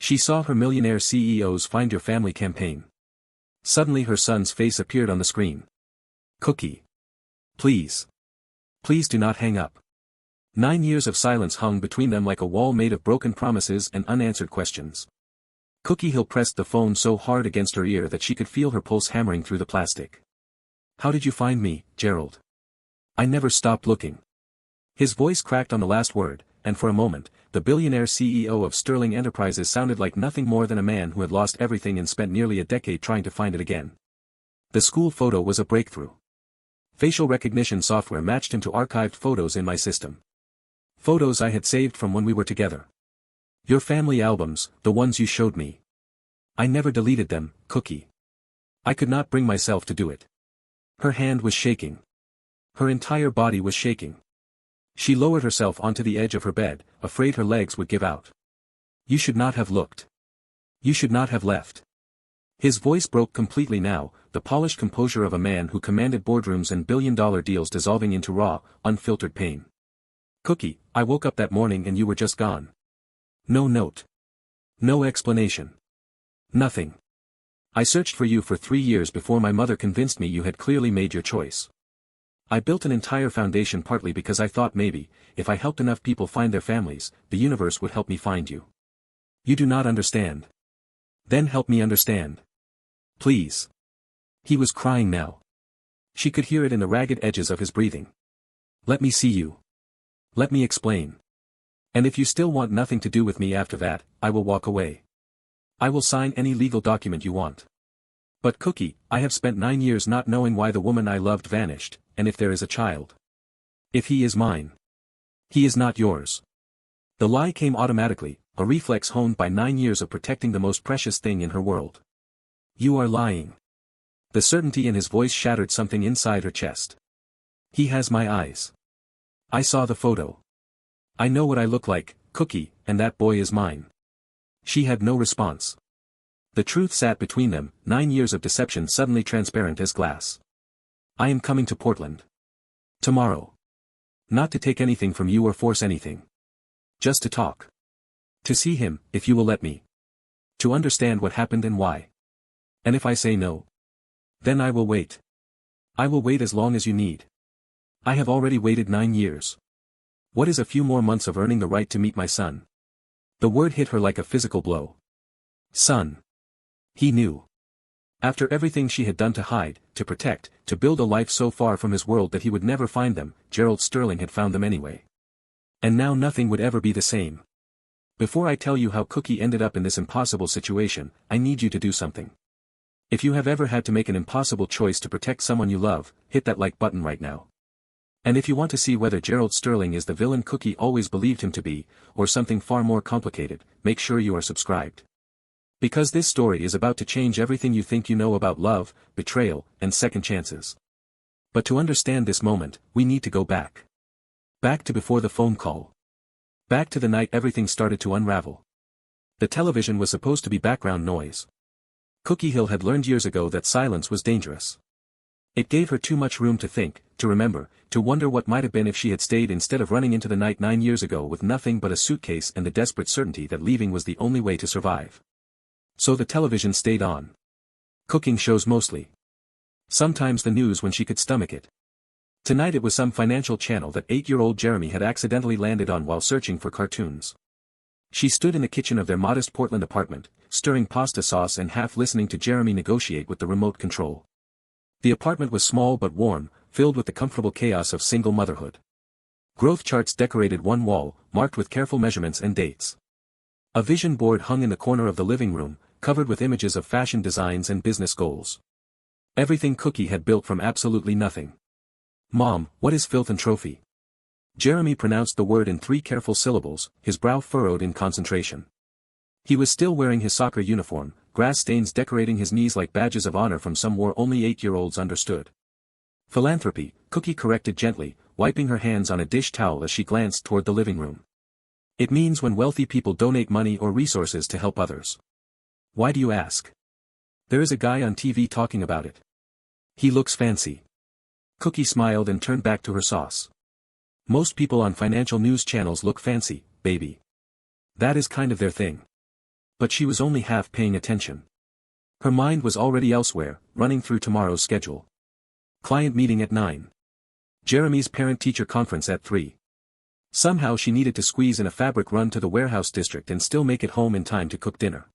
She saw her Millionaire CEO's Find Your Family campaign. Suddenly her son's face appeared on the screen. Cookie. Please. Please do not hang up. 9 years of silence hung between them like a wall made of broken promises and unanswered questions. Cookie Hill pressed the phone so hard against her ear that she could feel her pulse hammering through the plastic. How did you find me, Gerald? I never stopped looking. His voice cracked on the last word, and for a moment, the billionaire CEO of Sterling Enterprises sounded like nothing more than a man who had lost everything and spent nearly a decade trying to find it again. The school photo was a breakthrough. Facial recognition software matched him to archived photos in my system. Photos I had saved from when we were together. Your family albums, the ones you showed me. I never deleted them, Cookie. I could not bring myself to do it. Her hand was shaking. Her entire body was shaking. She lowered herself onto the edge of her bed, afraid her legs would give out. You should not have looked. You should not have left. His voice broke completely now, the polished composure of a man who commanded boardrooms and billion-dollar deals dissolving into raw, unfiltered pain. Cookie, I woke up that morning and you were just gone. No note. No explanation. Nothing. I searched for you for 3 years before my mother convinced me you had clearly made your choice. I built an entire foundation partly because I thought maybe, if I helped enough people find their families, the universe would help me find you. You do not understand. Then help me understand. Please. He was crying now. She could hear it in the ragged edges of his breathing. Let me see you. Let me explain. And if you still want nothing to do with me after that, I will walk away. I will sign any legal document you want. But Cookie, I have spent 9 years not knowing why the woman I loved vanished, and if there is a child. If he is mine. He is not yours. The lie came automatically, a reflex honed by 9 years of protecting the most precious thing in her world. You are lying. The certainty in his voice shattered something inside her chest. He has my eyes. I saw the photo. I know what I look like, Cookie, and that boy is mine. She had no response. The truth sat between them, 9 years of deception suddenly transparent as glass. I am coming to Portland. Tomorrow. Not to take anything from you or force anything. Just to talk. To see him, if you will let me. To understand what happened and why. And if I say no, then I will wait. I will wait as long as you need. I have already waited 9 years. What is a few more months of earning the right to meet my son? The word hit her like a physical blow. Son. He knew. After everything she had done to hide, to protect, to build a life so far from his world that he would never find them, Gerald Sterling had found them anyway. And now nothing would ever be the same. Before I tell you how Cookie ended up in this impossible situation, I need you to do something. If you have ever had to make an impossible choice to protect someone you love, hit that like button right now. And if you want to see whether Gerald Sterling is the villain Cookie always believed him to be, or something far more complicated, make sure you are subscribed. Because this story is about to change everything you think you know about love, betrayal, and second chances. But to understand this moment, we need to go back. Back to before the phone call. Back to the night everything started to unravel. The television was supposed to be background noise. Cookie Hill had learned years ago that silence was dangerous. It gave her too much room to think, to remember, to wonder what might have been if she had stayed instead of running into the night 9 years ago with nothing but a suitcase and the desperate certainty that leaving was the only way to survive. So the television stayed on. Cooking shows mostly. Sometimes the news when she could stomach it. Tonight it was some financial channel that 8-year-old Jeremy had accidentally landed on while searching for cartoons. She stood in the kitchen of their modest Portland apartment, stirring pasta sauce and half listening to Jeremy negotiate with the remote control. The apartment was small but warm, filled with the comfortable chaos of single motherhood. Growth charts decorated one wall, marked with careful measurements and dates. A vision board hung in the corner of the living room, covered with images of fashion designs and business goals. Everything Cookie had built from absolutely nothing. Mom, what is filth and trophy? Jeremy pronounced the word in 3 careful syllables, his brow furrowed in concentration. He was still wearing his soccer uniform, grass stains decorating his knees like badges of honor from some war only 8-year-olds understood. Philanthropy, Cookie corrected gently, wiping her hands on a dish towel as she glanced toward the living room. It means when wealthy people donate money or resources to help others. Why do you ask? There is a guy on TV talking about it. He looks fancy. Cookie smiled and turned back to her sauce. Most people on financial news channels look fancy, baby. That is kind of their thing. But she was only half paying attention. Her mind was already elsewhere, running through tomorrow's schedule. Client meeting at 9. Jeremy's parent-teacher conference at 3. Somehow she needed to squeeze in a fabric run to the warehouse district and still make it home in time to cook dinner.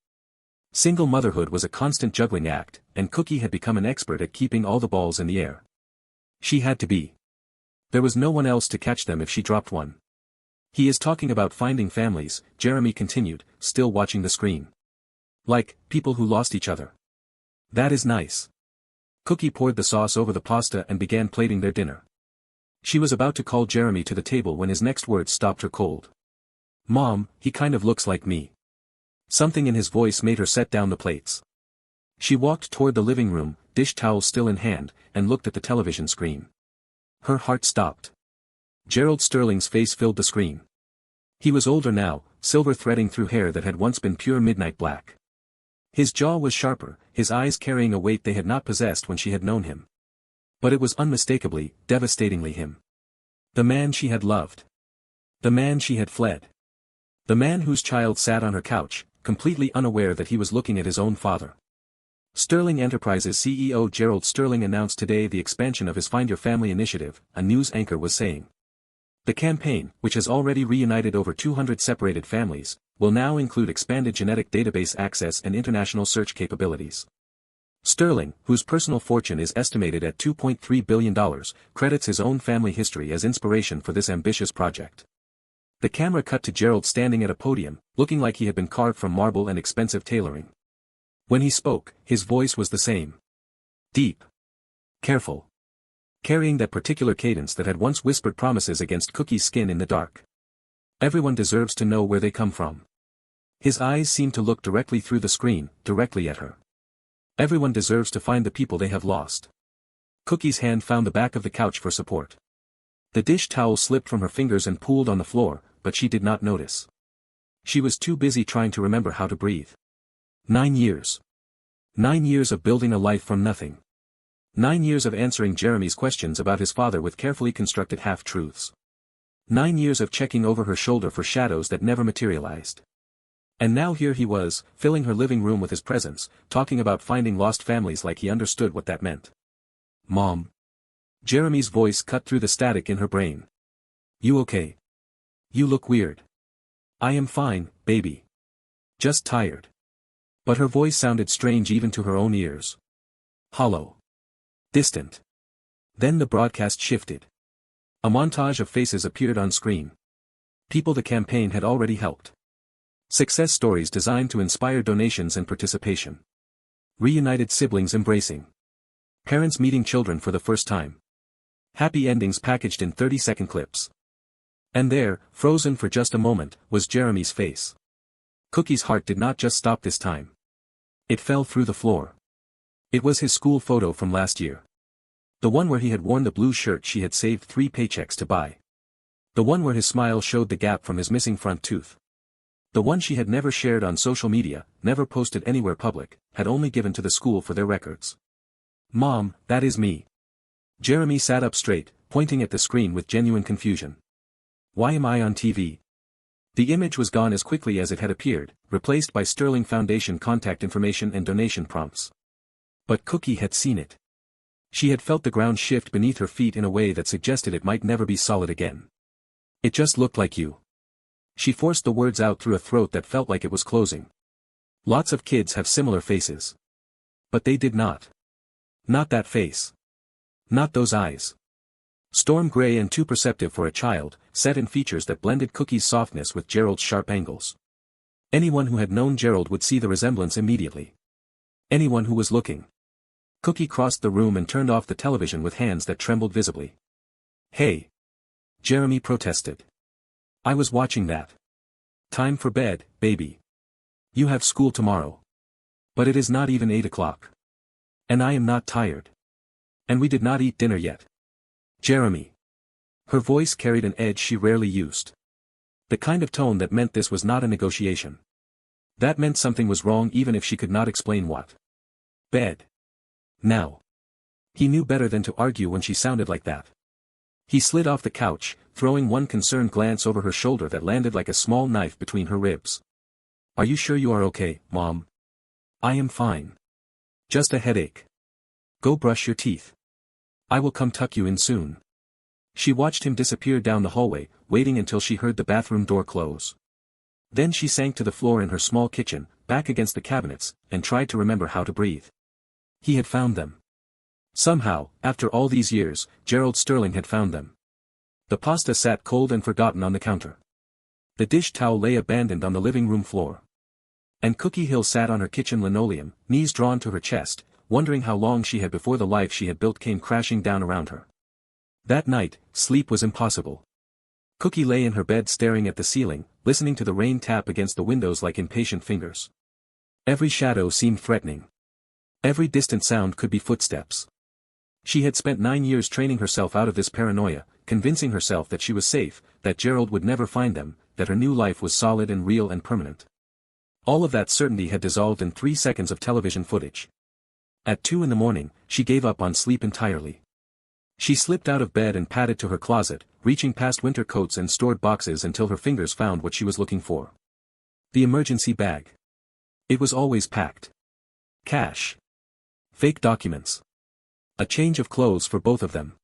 Single motherhood was a constant juggling act, and Cookie had become an expert at keeping all the balls in the air. She had to be. There was no one else to catch them if she dropped one. He is talking about finding families, Jeremy continued, still watching the screen. Like, people who lost each other. That is nice. Cookie poured the sauce over the pasta and began plating their dinner. She was about to call Jeremy to the table when his next words stopped her cold. Mom, he kind of looks like me. Something in his voice made her set down the plates. She walked toward the living room, dish towel still in hand, and looked at the television screen. Her heart stopped. Gerald Sterling's face filled the screen. He was older now, silver threading through hair that had once been pure midnight black. His jaw was sharper, his eyes carrying a weight they had not possessed when she had known him. But it was unmistakably, devastatingly him. The man she had loved. The man she had fled. The man whose child sat on her couch, completely unaware that he was looking at his own father. Sterling Enterprises CEO Gerald Sterling announced today the expansion of his Find Your Family initiative, a news anchor was saying. The campaign, which has already reunited over 200 separated families, will now include expanded genetic database access and international search capabilities. Sterling, whose personal fortune is estimated at $2.3 billion, credits his own family history as inspiration for this ambitious project. The camera cut to Gerald standing at a podium, looking like he had been carved from marble and expensive tailoring. When he spoke, his voice was the same. Deep. Careful. Carrying that particular cadence that had once whispered promises against Cookie's skin in the dark. Everyone deserves to know where they come from. His eyes seemed to look directly through the screen, directly at her. Everyone deserves to find the people they have lost. Cookie's hand found the back of the couch for support. The dish towel slipped from her fingers and pooled on the floor, but she did not notice. She was too busy trying to remember how to breathe. 9 years. 9 years of building a life from nothing. 9 years of answering Jeremy's questions about his father with carefully constructed half-truths. 9 years of checking over her shoulder for shadows that never materialized. And now here he was, filling her living room with his presence, talking about finding lost families like he understood what that meant. Mom. Jeremy's voice cut through the static in her brain. You okay? You look weird. I am fine, baby. Just tired. But her voice sounded strange even to her own ears. Hollow. Distant. Then the broadcast shifted. A montage of faces appeared on screen. People the campaign had already helped. Success stories designed to inspire donations and participation. Reunited siblings embracing. Parents meeting children for the first time. Happy endings packaged in 30-second clips. And there, frozen for just a moment, was Jeremy's face. Cookie's heart did not just stop this time. It fell through the floor. It was his school photo from last year. The one where he had worn the blue shirt she had saved 3 paychecks to buy. The one where his smile showed the gap from his missing front tooth. The one she had never shared on social media, never posted anywhere public, had only given to the school for their records. Mom, that is me. Jeremy sat up straight, pointing at the screen with genuine confusion. Why am I on TV? The image was gone as quickly as it had appeared, replaced by Sterling Foundation contact information and donation prompts. But Cookie had seen it. She had felt the ground shift beneath her feet in a way that suggested it might never be solid again. It just looked like you. She forced the words out through a throat that felt like it was closing. Lots of kids have similar faces. But they did not. Not that face. Not those eyes. Storm gray and too perceptive for a child, set in features that blended Cookie's softness with Gerald's sharp angles. Anyone who had known Gerald would see the resemblance immediately. Anyone who was looking. Cookie crossed the room and turned off the television with hands that trembled visibly. Hey! Jeremy protested. I was watching that. Time for bed, baby. You have school tomorrow. But it is not even 8 o'clock. And I am not tired. And we did not eat dinner yet. Jeremy. Her voice carried an edge she rarely used. The kind of tone that meant this was not a negotiation. That meant something was wrong even if she could not explain what. Bed. Now. He knew better than to argue when she sounded like that. He slid off the couch, throwing one concerned glance over her shoulder that landed like a small knife between her ribs. Are you sure you are okay, Mom? I am fine. Just a headache. Go brush your teeth. I will come tuck you in soon. She watched him disappear down the hallway, waiting until she heard the bathroom door close. Then she sank to the floor in her small kitchen, back against the cabinets, and tried to remember how to breathe. He had found them. Somehow, after all these years, Gerald Sterling had found them. The pasta sat cold and forgotten on the counter. The dish towel lay abandoned on the living room floor. And Cookie Hill sat on her kitchen linoleum, knees drawn to her chest, wondering how long she had before the life she had built came crashing down around her. That night, sleep was impossible. Cookie lay in her bed staring at the ceiling, listening to the rain tap against the windows like impatient fingers. Every shadow seemed threatening. Every distant sound could be footsteps. She had spent 9 years training herself out of this paranoia, convincing herself that she was safe, that Gerald would never find them, that her new life was solid and real and permanent. All of that certainty had dissolved in 3 seconds of television footage. At 2 in the morning, she gave up on sleep entirely. She slipped out of bed and padded to her closet, reaching past winter coats and stored boxes until her fingers found what she was looking for. The emergency bag. It was always packed. Cash. Fake documents. A change of clothes for both of them.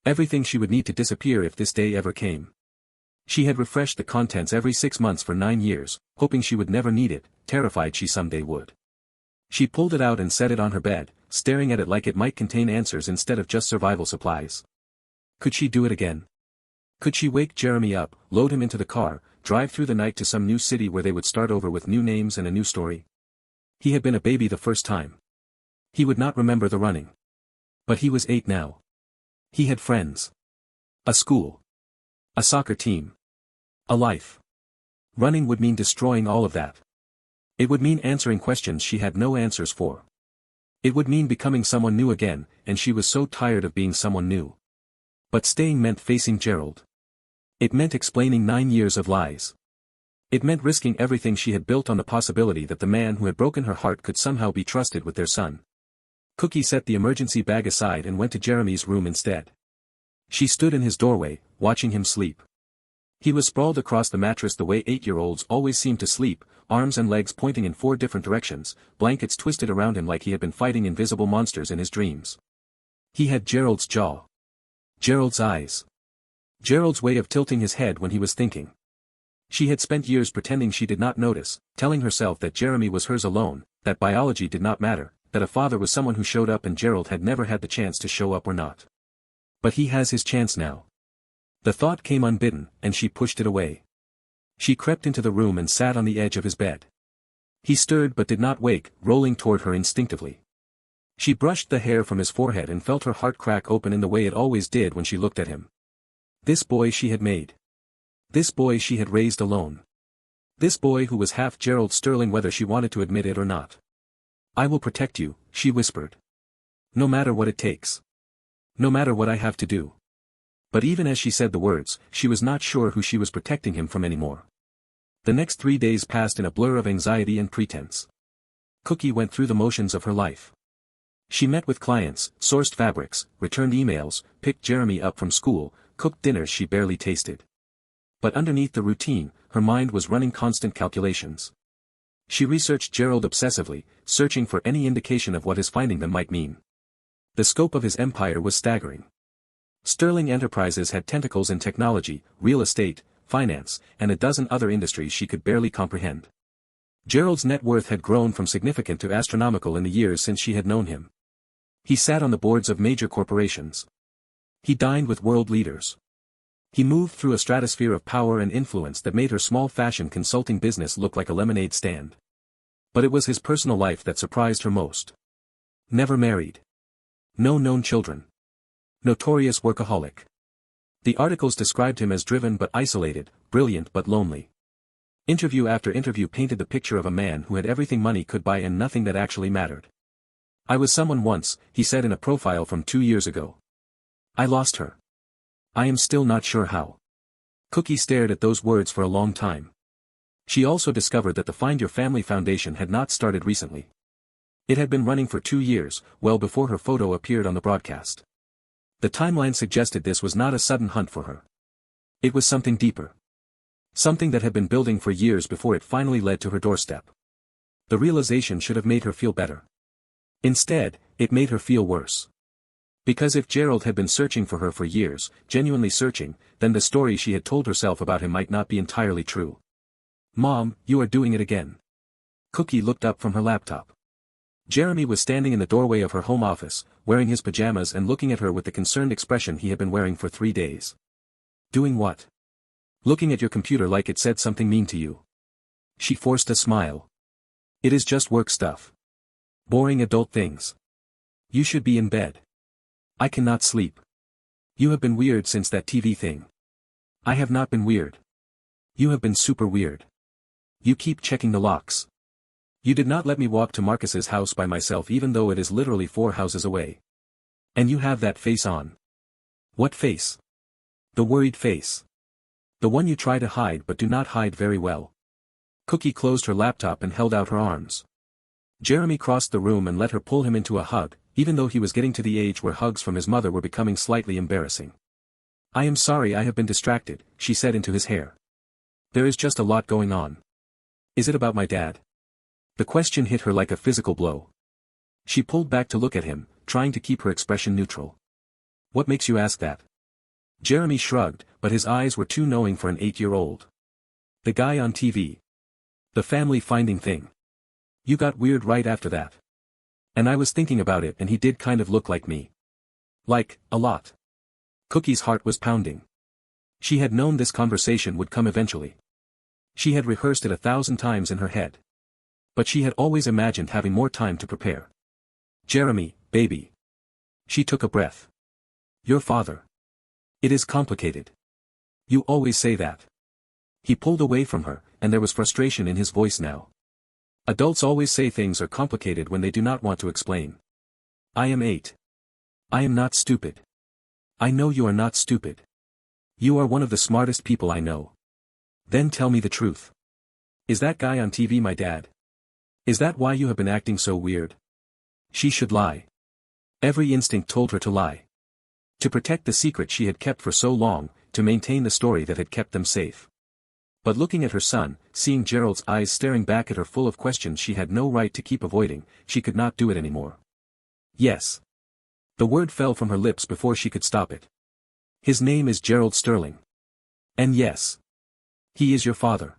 Everything she would need to disappear if this day ever came. She had refreshed the contents every 6 months for 9 years, hoping she would never need it, terrified she someday would. She pulled it out and set it on her bed, staring at it like it might contain answers instead of just survival supplies. Could she do it again? Could she wake Jeremy up, load him into the car, drive through the night to some new city where they would start over with new names and a new story? He had been a baby the first time. He would not remember the running. But he was 8 now. He had friends. A school. A soccer team. A life. Running would mean destroying all of that. It would mean answering questions she had no answers for. It would mean becoming someone new again, and she was so tired of being someone new. But staying meant facing Gerald. It meant explaining 9 years of lies. It meant risking everything she had built on the possibility that the man who had broken her heart could somehow be trusted with their son. Cookie set the emergency bag aside and went to Jeremy's room instead. She stood in his doorway, watching him sleep. He was sprawled across the mattress the way 8-year-olds always seem to sleep, arms and legs pointing in 4 different directions, blankets twisted around him like he had been fighting invisible monsters in his dreams. He had Gerald's jaw. Gerald's eyes. Gerald's way of tilting his head when he was thinking. She had spent years pretending she did not notice, telling herself that Jeremy was hers alone, that biology did not matter, that a father was someone who showed up and Gerald had never had the chance to show up or not. But he has his chance now. The thought came unbidden, and she pushed it away. She crept into the room and sat on the edge of his bed. He stirred but did not wake, rolling toward her instinctively. She brushed the hair from his forehead and felt her heart crack open in the way it always did when she looked at him. This boy she had made. This boy she had raised alone. This boy who was half Gerald Sterling whether she wanted to admit it or not. I will protect you, she whispered. No matter what it takes. No matter what I have to do. But even as she said the words, she was not sure who she was protecting him from anymore. The next 3 days passed in a blur of anxiety and pretense. Cookie went through the motions of her life. She met with clients, sourced fabrics, returned emails, picked Jeremy up from school, cooked dinners she barely tasted. But underneath the routine, her mind was running constant calculations. She researched Gerald obsessively, searching for any indication of what his finding them might mean. The scope of his empire was staggering. Sterling Enterprises had tentacles in technology, real estate, finance, and a dozen other industries she could barely comprehend. Gerald's net worth had grown from significant to astronomical in the years since she had known him. He sat on the boards of major corporations. He dined with world leaders. He moved through a stratosphere of power and influence that made her small fashion consulting business look like a lemonade stand. But it was his personal life that surprised her most. Never married. No known children. Notorious workaholic. The articles described him as driven but isolated, brilliant but lonely. Interview after interview painted the picture of a man who had everything money could buy and nothing that actually mattered. I was someone once, he said in a profile from 2 years ago. I lost her. I am still not sure how. Cookie stared at those words for a long time. She also discovered that the Find Your Family Foundation had not started recently. It had been running for 2 years, well before her photo appeared on the broadcast. The timeline suggested this was not a sudden hunt for her. It was something deeper. Something that had been building for years before it finally led to her doorstep. The realization should have made her feel better. Instead, it made her feel worse. Because if Gerald had been searching for her for years, genuinely searching, then the story she had told herself about him might not be entirely true. "Mom, you are doing it again." Cookie looked up from her laptop. Jeremy was standing in the doorway of her home office, wearing his pajamas and looking at her with the concerned expression he had been wearing for 3 days. "Doing what?" "Looking at your computer like it said something mean to you." She forced a smile. "It is just work stuff. Boring adult things. You should be in bed." "I cannot sleep." "You have been weird since that TV thing." "I have not been weird. You have been super weird. You keep checking the locks. You did not let me walk to Marcus's house by myself even though it is literally 4 houses away. And you have that face on." "What face?" "The worried face. The one you try to hide but do not hide very well." Cookie closed her laptop and held out her arms. Jeremy crossed the room and let her pull him into a hug, even though he was getting to the age where hugs from his mother were becoming slightly embarrassing. "I am sorry I have been distracted," she said into his hair. "There is just a lot going on." "Is it about my dad?" The question hit her like a physical blow. She pulled back to look at him, trying to keep her expression neutral. "What makes you ask that?" Jeremy shrugged, but his eyes were too knowing for an 8-year-old. "The guy on TV. The family finding thing. You got weird right after that. And I was thinking about it and he did kind of look like me. Like, a lot." Cookie's heart was pounding. She had known this conversation would come eventually. She had rehearsed it 1,000 times in her head. But she had always imagined having more time to prepare. "Jeremy, baby." She took a breath. "Your father. It is complicated. You always say that." He pulled away from her, and there was frustration in his voice now. "Adults always say things are complicated when they do not want to explain. I am 8. I am not stupid. I know you are not stupid. You are one of the smartest people I know. Then tell me the truth. Is that guy on TV my dad? Is that why you have been acting so weird?" She should lie. Every instinct told her to lie. To protect the secret she had kept for so long, to maintain the story that had kept them safe. But looking at her son, seeing Gerald's eyes staring back at her full of questions she had no right to keep avoiding, she could not do it anymore. "Yes." The word fell from her lips before she could stop it. "His name is Gerald Sterling. And yes. He is your father."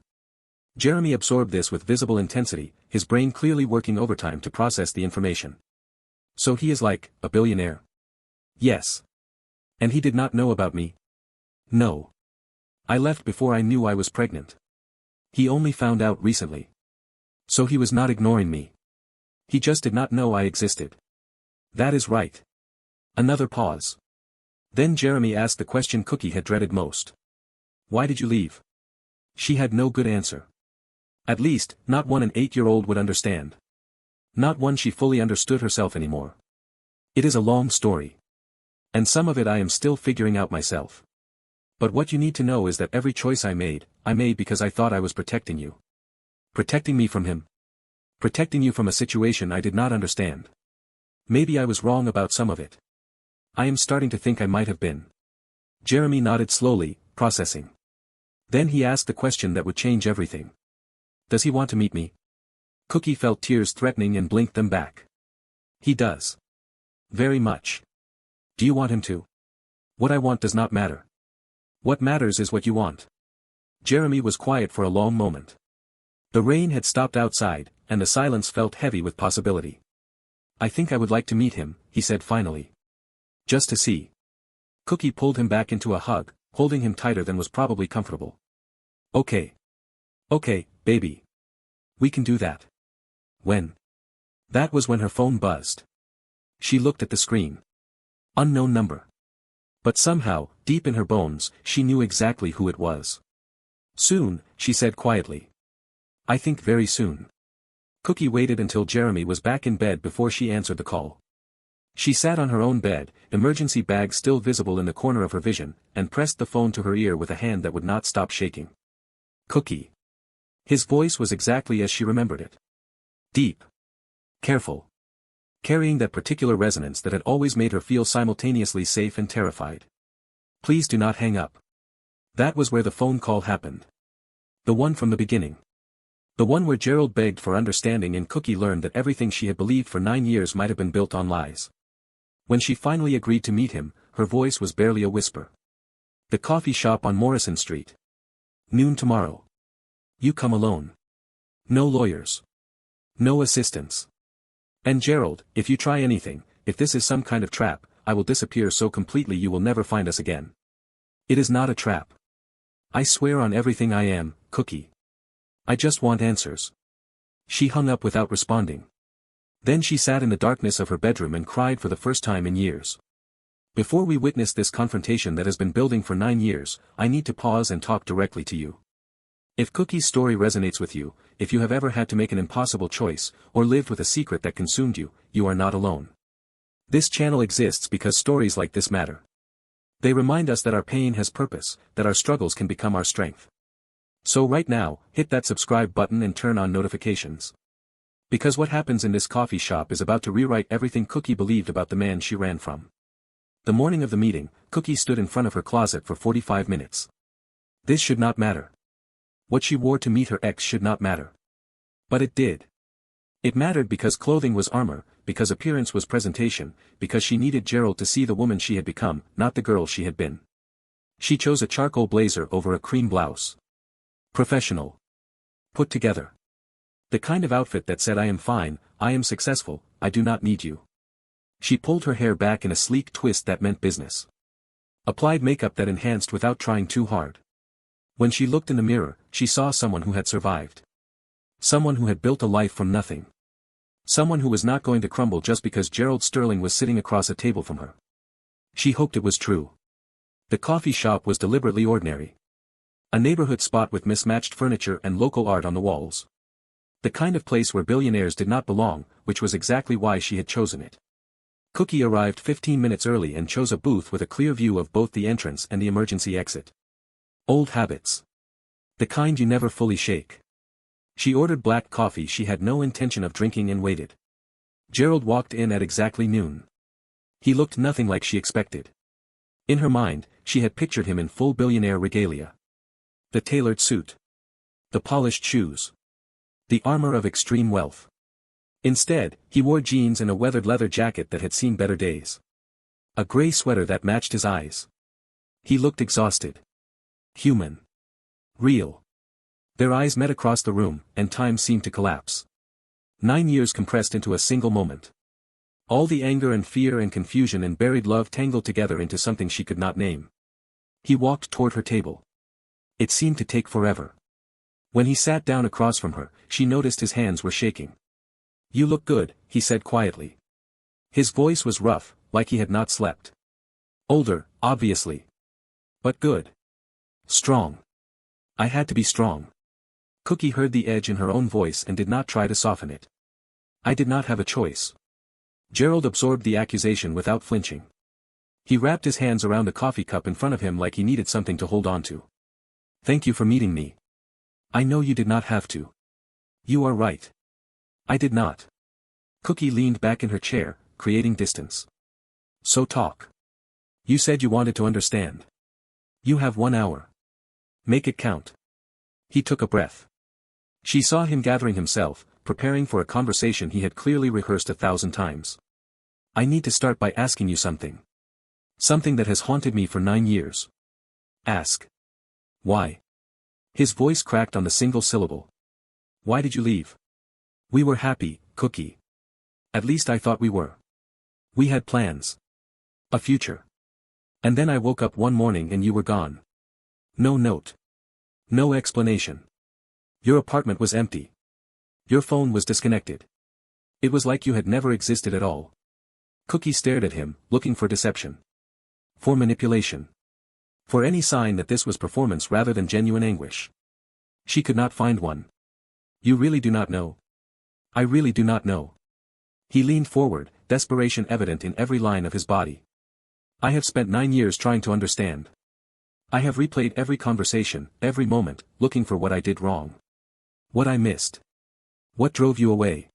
Jeremy absorbed this with visible intensity, his brain clearly working overtime to process the information. "So he is like, a billionaire?" "Yes. And he did not know about me?" "No. I left before I knew I was pregnant. He only found out recently. So he was not ignoring me. He just did not know I existed." "That is right." Another pause. Then Jeremy asked the question Cookie had dreaded most. "Why did you leave?" She had no good answer. At least, not one an 8-year-old would understand. Not one she fully understood herself anymore. "It is a long story. And some of it I am still figuring out myself. But what you need to know is that every choice I made because I thought I was protecting you. Protecting me from him. Protecting you from a situation I did not understand. Maybe I was wrong about some of it. I am starting to think I might have been." Jeremy nodded slowly, processing. Then he asked the question that would change everything. "Does he want to meet me?" Cookie felt tears threatening and blinked them back. "He does. Very much." "Do you want him to?" "What I want does not matter. What matters is what you want." Jeremy was quiet for a long moment. The rain had stopped outside, and the silence felt heavy with possibility. "I think I would like to meet him," he said finally. "Just to see." Cookie pulled him back into a hug, holding him tighter than was probably comfortable. "Okay. Okay, baby. We can do that." "When?" That was when her phone buzzed. She looked at the screen. Unknown number. But somehow, deep in her bones, she knew exactly who it was. "Soon," she said quietly. "I think very soon." Cookie waited until Jeremy was back in bed before she answered the call. She sat on her own bed, emergency bag still visible in the corner of her vision, and pressed the phone to her ear with a hand that would not stop shaking. "Cookie." His voice was exactly as she remembered it. Deep. Careful. Carrying that particular resonance that had always made her feel simultaneously safe and terrified. "Please do not hang up." That was where the phone call happened. The one from the beginning. The one where Gerald begged for understanding and Cookie learned that everything she had believed for 9 years might have been built on lies. When she finally agreed to meet him, her voice was barely a whisper. The coffee shop on Morrison Street. Noon tomorrow. You come alone. No lawyers. No assistants. And Gerald, if you try anything, if this is some kind of trap, I will disappear so completely you will never find us again. It is not a trap. I swear on everything I am, Cookie. I just want answers. She hung up without responding. Then she sat in the darkness of her bedroom and cried for the first time in years. Before we witness this confrontation that has been building for 9 years, I need to pause and talk directly to you. If Cookie's story resonates with you, if you have ever had to make an impossible choice, or lived with a secret that consumed you, you are not alone. This channel exists because stories like this matter. They remind us that our pain has purpose, that our struggles can become our strength. So right now, hit that subscribe button and turn on notifications. Because what happens in this coffee shop is about to rewrite everything Cookie believed about the man she ran from. The morning of the meeting, Cookie stood in front of her closet for 45 minutes. This should not matter. What she wore to meet her ex should not matter. But it did. It mattered because clothing was armor, because appearance was presentation, because she needed Gerald to see the woman she had become, not the girl she had been. She chose a charcoal blazer over a cream blouse. Professional. Put together. The kind of outfit that said I am fine, I am successful, I do not need you. She pulled her hair back in a sleek twist that meant business. Applied makeup that enhanced without trying too hard. When she looked in the mirror, she saw someone who had survived. Someone who had built a life from nothing. Someone who was not going to crumble just because Gerald Sterling was sitting across a table from her. She hoped it was true. The coffee shop was deliberately ordinary. A neighborhood spot with mismatched furniture and local art on the walls. The kind of place where billionaires did not belong, which was exactly why she had chosen it. Cookie arrived 15 minutes early and chose a booth with a clear view of both the entrance and the emergency exit. Old habits. The kind you never fully shake. She ordered black coffee she had no intention of drinking and waited. Gerald walked in at exactly noon. He looked nothing like she expected. In her mind, she had pictured him in full billionaire regalia. The tailored suit. The polished shoes. The armor of extreme wealth. Instead, he wore jeans and a weathered leather jacket that had seen better days. A gray sweater that matched his eyes. He looked exhausted. Human. Real. Their eyes met across the room, and time seemed to collapse. 9 years compressed into a single moment. All the anger and fear and confusion and buried love tangled together into something she could not name. He walked toward her table. It seemed to take forever. When he sat down across from her, she noticed his hands were shaking. You look good, he said quietly. His voice was rough, like he had not slept. Older, obviously. But good. Strong. I had to be strong. Cookie heard the edge in her own voice and did not try to soften it. I did not have a choice. Gerald absorbed the accusation without flinching. He wrapped his hands around the coffee cup in front of him like he needed something to hold on to. Thank you for meeting me. I know you did not have to. You are right. I did not. Cookie leaned back in her chair, creating distance. So talk. You said you wanted to understand. You have 1 hour. Make it count. He took a breath. She saw him gathering himself, preparing for a conversation he had clearly rehearsed 1,000 times. I need to start by asking you something. Something that has haunted me for 9 years. Ask. Why? His voice cracked on the single syllable. Why did you leave? We were happy, Cookie. At least I thought we were. We had plans. A future. And then I woke up one morning and you were gone. No note. No explanation. Your apartment was empty. Your phone was disconnected. It was like you had never existed at all. Cookie stared at him, looking for deception. For manipulation. For any sign that this was performance rather than genuine anguish. She could not find one. You really do not know. I really do not know. He leaned forward, desperation evident in every line of his body. I have spent 9 years trying to understand. I have replayed every conversation, every moment, looking for what I did wrong. What I missed. What drove you away?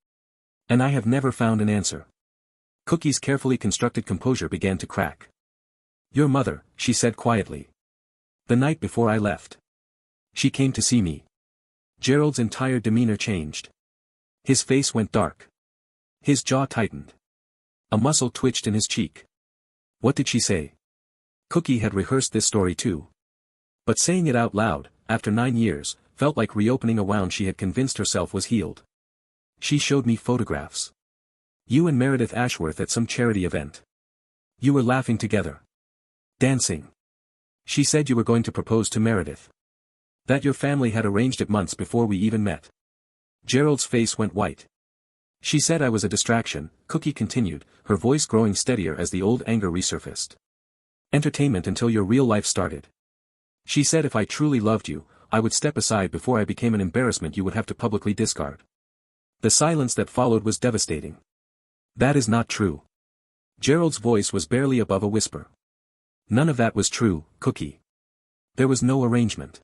And I have never found an answer. Cookie's carefully constructed composure began to crack. Your mother, she said quietly. The night before I left. She came to see me. Gerald's entire demeanor changed. His face went dark. His jaw tightened. A muscle twitched in his cheek. What did she say? Cookie had rehearsed this story too. But saying it out loud, after 9 years, felt like reopening a wound she had convinced herself was healed. She showed me photographs. You and Meredith Ashworth at some charity event. You were laughing together. Dancing. She said you were going to propose to Meredith. That your family had arranged it months before we even met. Gerald's face went white. She said I was a distraction, Cookie continued, her voice growing steadier as the old anger resurfaced. Entertainment until your real life started. She said if I truly loved you, I would step aside before I became an embarrassment you would have to publicly discard. The silence that followed was devastating. That is not true. Gerald's voice was barely above a whisper. None of that was true, Cookie. There was no arrangement.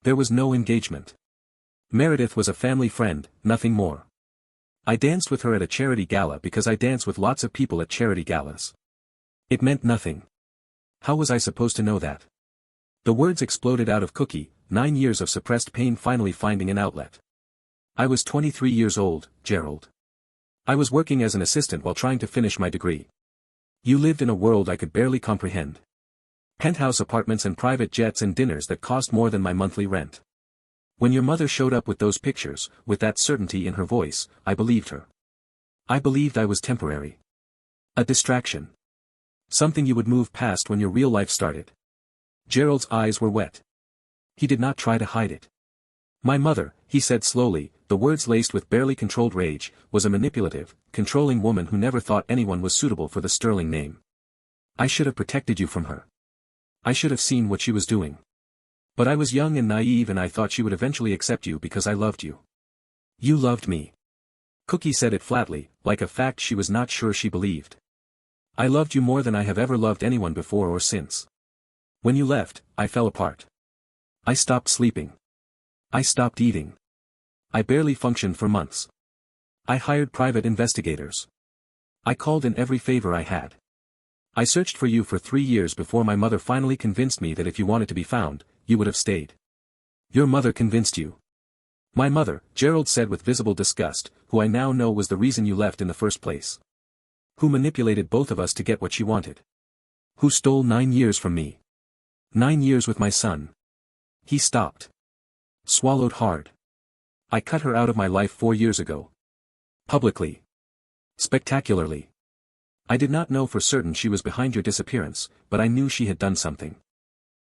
There was no engagement. Meredith was a family friend, nothing more. I danced with her at a charity gala because I dance with lots of people at charity galas. It meant nothing. How was I supposed to know that? The words exploded out of Cookie, 9 years of suppressed pain finally finding an outlet. I was 23 years old, Gerald. I was working as an assistant while trying to finish my degree. You lived in a world I could barely comprehend. Penthouse apartments and private jets and dinners that cost more than my monthly rent. When your mother showed up with those pictures, with that certainty in her voice, I believed her. I believed I was temporary. A distraction. Something you would move past when your real life started. Gerald's eyes were wet. He did not try to hide it. My mother, he said slowly, the words laced with barely controlled rage, was a manipulative, controlling woman who never thought anyone was suitable for the Sterling name. I should have protected you from her. I should have seen what she was doing. But I was young and naive and I thought she would eventually accept you because I loved you. You loved me. Cookie said it flatly, like a fact she was not sure she believed. I loved you more than I have ever loved anyone before or since. When you left, I fell apart. I stopped sleeping. I stopped eating. I barely functioned for months. I hired private investigators. I called in every favor I had. I searched for you for 3 years before my mother finally convinced me that if you wanted to be found, you would have stayed. Your mother convinced you. My mother, Gerald said with visible disgust, who I now know was the reason you left in the first place. Who manipulated both of us to get what she wanted. Who stole 9 years from me. 9 years with my son. He stopped. Swallowed hard. I cut her out of my life 4 years ago. Publicly. Spectacularly. I did not know for certain she was behind your disappearance, but I knew she had done something.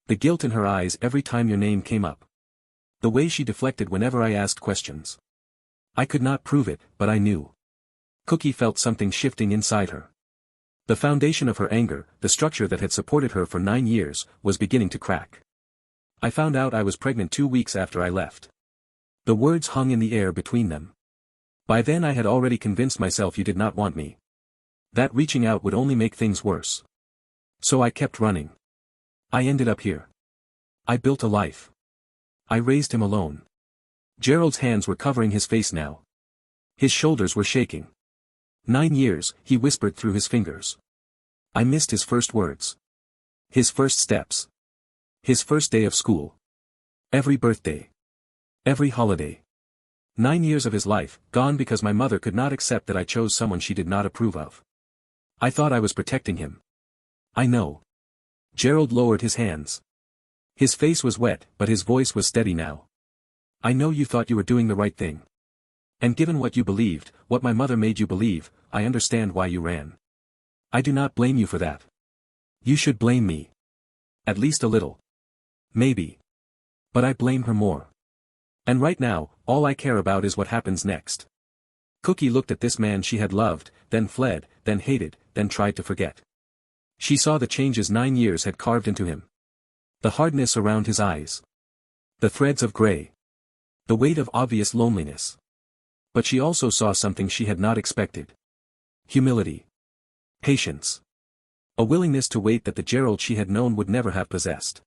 The guilt in her eyes every time your name came up. The way she deflected whenever I asked questions. I could not prove it, but I knew. Cookie felt something shifting inside her. The foundation of her anger, the structure that had supported her for 9 years, was beginning to crack. I found out I was pregnant 2 weeks after I left. The words hung in the air between them. By then I had already convinced myself you did not want me. That reaching out would only make things worse. So I kept running. I ended up here. I built a life. I raised him alone. Gerald's hands were covering his face now. His shoulders were shaking. 9 years, he whispered through his fingers. I missed his first words. His first steps. His first day of school. Every birthday. Every holiday. 9 years of his life, gone because my mother could not accept that I chose someone she did not approve of. I thought I was protecting him. I know. Gerald lowered his hands. His face was wet, but his voice was steady now. I know you thought you were doing the right thing. And given what you believed, what my mother made you believe, I understand why you ran. I do not blame you for that. You should blame me. At least a little. Maybe. But I blame her more. And right now, all I care about is what happens next. Cookie looked at this man she had loved, then fled, then hated, then tried to forget. She saw the changes 9 years had carved into him. The hardness around his eyes. The threads of gray. The weight of obvious loneliness. But she also saw something she had not expected. Humility. Patience. A willingness to wait that the Gerald she had known would never have possessed.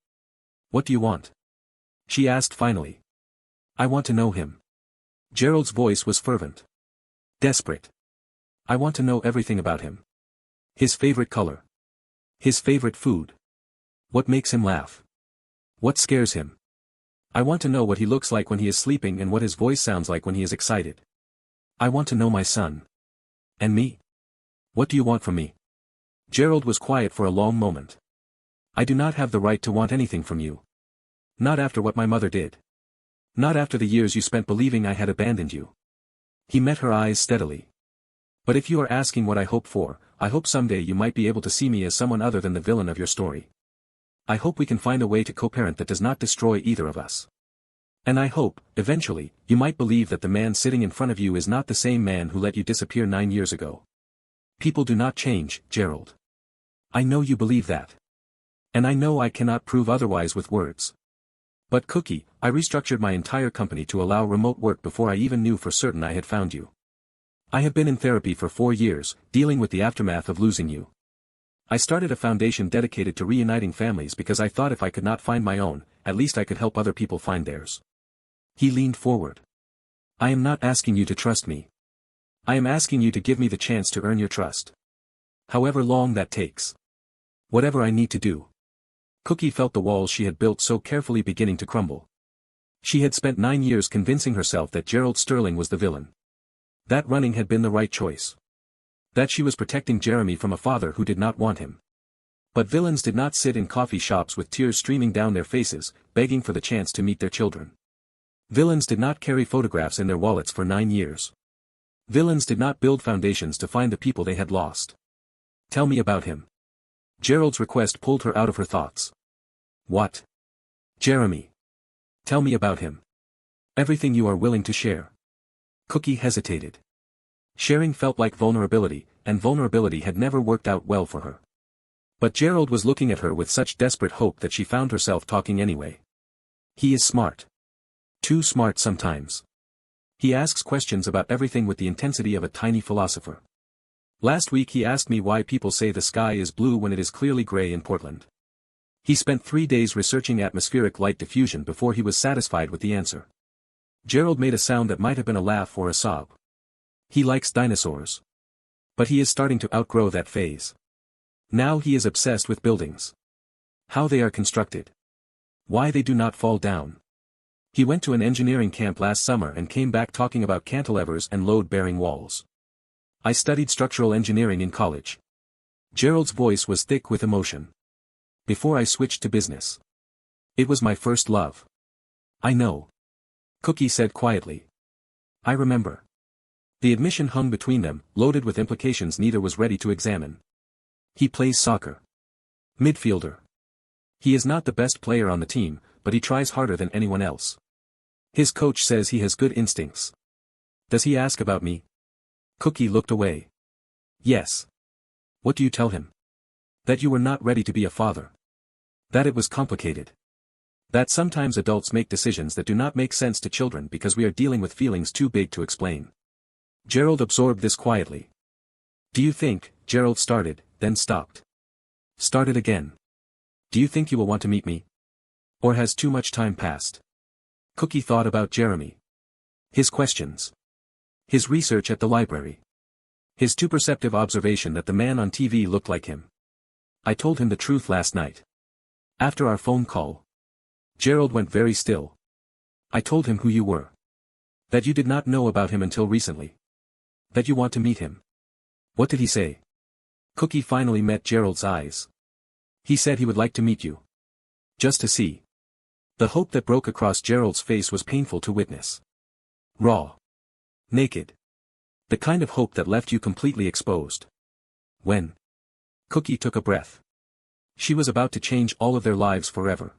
What do you want? She asked finally. I want to know him. Gerald's voice was fervent. Desperate. I want to know everything about him. His favorite color. His favorite food. What makes him laugh? What scares him? I want to know what he looks like when he is sleeping and what his voice sounds like when he is excited. I want to know my son. And me? What do you want from me? Gerald was quiet for a long moment. I do not have the right to want anything from you. Not after what my mother did. Not after the years you spent believing I had abandoned you. He met her eyes steadily. But if you are asking what I hope for, I hope someday you might be able to see me as someone other than the villain of your story. I hope we can find a way to co-parent that does not destroy either of us. And I hope, eventually, you might believe that the man sitting in front of you is not the same man who let you disappear 9 years ago. People do not change, Gerald. I know you believe that. And I know I cannot prove otherwise with words. But Cookie, I restructured my entire company to allow remote work before I even knew for certain I had found you. I have been in therapy for 4 years, dealing with the aftermath of losing you. I started a foundation dedicated to reuniting families because I thought if I could not find my own, at least I could help other people find theirs. He leaned forward. I am not asking you to trust me. I am asking you to give me the chance to earn your trust. However long that takes. Whatever I need to do. Cookie felt the walls she had built so carefully beginning to crumble. She had spent 9 years convincing herself that Gerald Sterling was the villain. That running had been the right choice. That she was protecting Jeremy from a father who did not want him. But villains did not sit in coffee shops with tears streaming down their faces, begging for the chance to meet their children. Villains did not carry photographs in their wallets for 9 years. Villains did not build foundations to find the people they had lost. Tell me about him. Gerald's request pulled her out of her thoughts. What? Jeremy. Tell me about him. Everything you are willing to share. Cookie hesitated. Sharing felt like vulnerability, and vulnerability had never worked out well for her. But Gerald was looking at her with such desperate hope that she found herself talking anyway. He is smart. Too smart sometimes. He asks questions about everything with the intensity of a tiny philosopher. Last week he asked me why people say the sky is blue when it is clearly gray in Portland. He spent 3 days researching atmospheric light diffusion before he was satisfied with the answer. Gerald made a sound that might have been a laugh or a sob. He likes dinosaurs. But he is starting to outgrow that phase. Now he is obsessed with buildings. How they are constructed. Why they do not fall down. He went to an engineering camp last summer and came back talking about cantilevers and load-bearing walls. I studied structural engineering in college. Gerald's voice was thick with emotion. Before I switched to business. It was my first love. I know. Cookie said quietly. I remember. The admission hung between them, loaded with implications neither was ready to examine. He plays soccer. Midfielder. He is not the best player on the team, but he tries harder than anyone else. His coach says he has good instincts. Does he ask about me? Cookie looked away. Yes. What do you tell him? That you were not ready to be a father. That it was complicated. That sometimes adults make decisions that do not make sense to children because we are dealing with feelings too big to explain. Gerald absorbed this quietly. Do you think, Gerald started, then stopped. Started again. Do you think you will want to meet me? Or has too much time passed? Cookie thought about Jeremy. His questions. His research at the library. His too perceptive observation that the man on TV looked like him. I told him the truth last night. After our phone call. Gerald went very still. I told him who you were. That you did not know about him until recently. That you want to meet him. What did he say? Cookie finally met Gerald's eyes. He said he would like to meet you. Just to see. The hope that broke across Gerald's face was painful to witness. Raw. Naked. The kind of hope that left you completely exposed. When? Cookie took a breath. She was about to change all of their lives forever.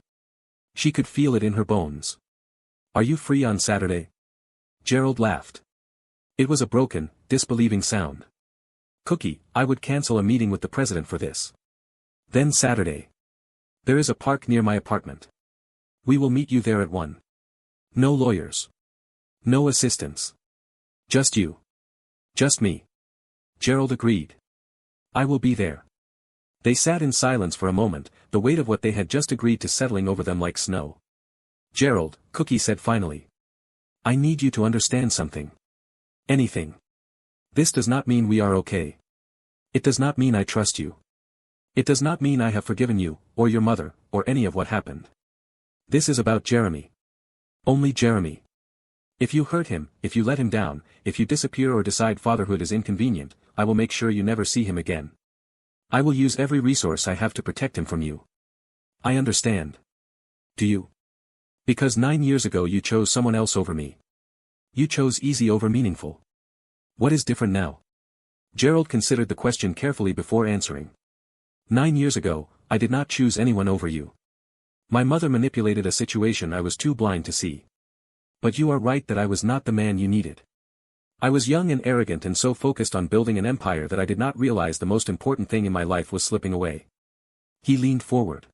She could feel it in her bones. Are you free on Saturday? Gerald laughed. It was a broken, disbelieving sound. Cookie, I would cancel a meeting with the president for this. Then Saturday. There is a park near my apartment. We will meet you there at 1. No lawyers. No assistants. Just you. Just me. Gerald agreed. I will be there. They sat in silence for a moment, the weight of what they had just agreed to settling over them like snow. Gerald, Cookie said finally. I need you to understand something. Anything. This does not mean we are okay. It does not mean I trust you. It does not mean I have forgiven you, or your mother, or any of what happened. This is about Jeremy. Only Jeremy. If you hurt him, if you let him down, if you disappear or decide fatherhood is inconvenient, I will make sure you never see him again. I will use every resource I have to protect him from you. I understand. Do you? Because 9 years ago you chose someone else over me. You chose easy over meaningful. What is different now? Gerald considered the question carefully before answering. 9 years ago, I did not choose anyone over you. My mother manipulated a situation I was too blind to see. But you are right that I was not the man you needed. I was young and arrogant and so focused on building an empire that I did not realize the most important thing in my life was slipping away. He leaned forward.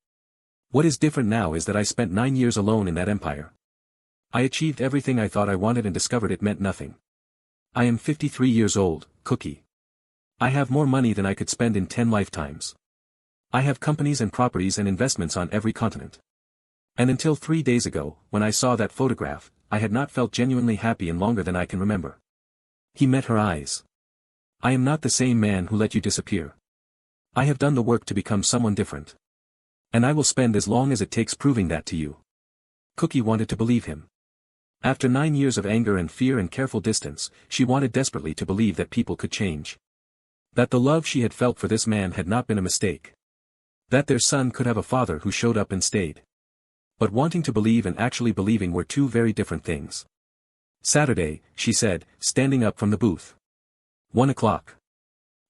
What is different now is that I spent 9 years alone in that empire. I achieved everything I thought I wanted and discovered it meant nothing. I am 53 years old, Cookie. I have more money than I could spend in 10 lifetimes. I have companies and properties and investments on every continent. And until 3 days ago, when I saw that photograph, I had not felt genuinely happy in longer than I can remember. He met her eyes. I am not the same man who let you disappear. I have done the work to become someone different. And I will spend as long as it takes proving that to you. Cookie wanted to believe him. After 9 years of anger and fear and careful distance, she wanted desperately to believe that people could change. That the love she had felt for this man had not been a mistake. That their son could have a father who showed up and stayed. But wanting to believe and actually believing were two very different things. Saturday, she said, standing up from the booth. 1 o'clock.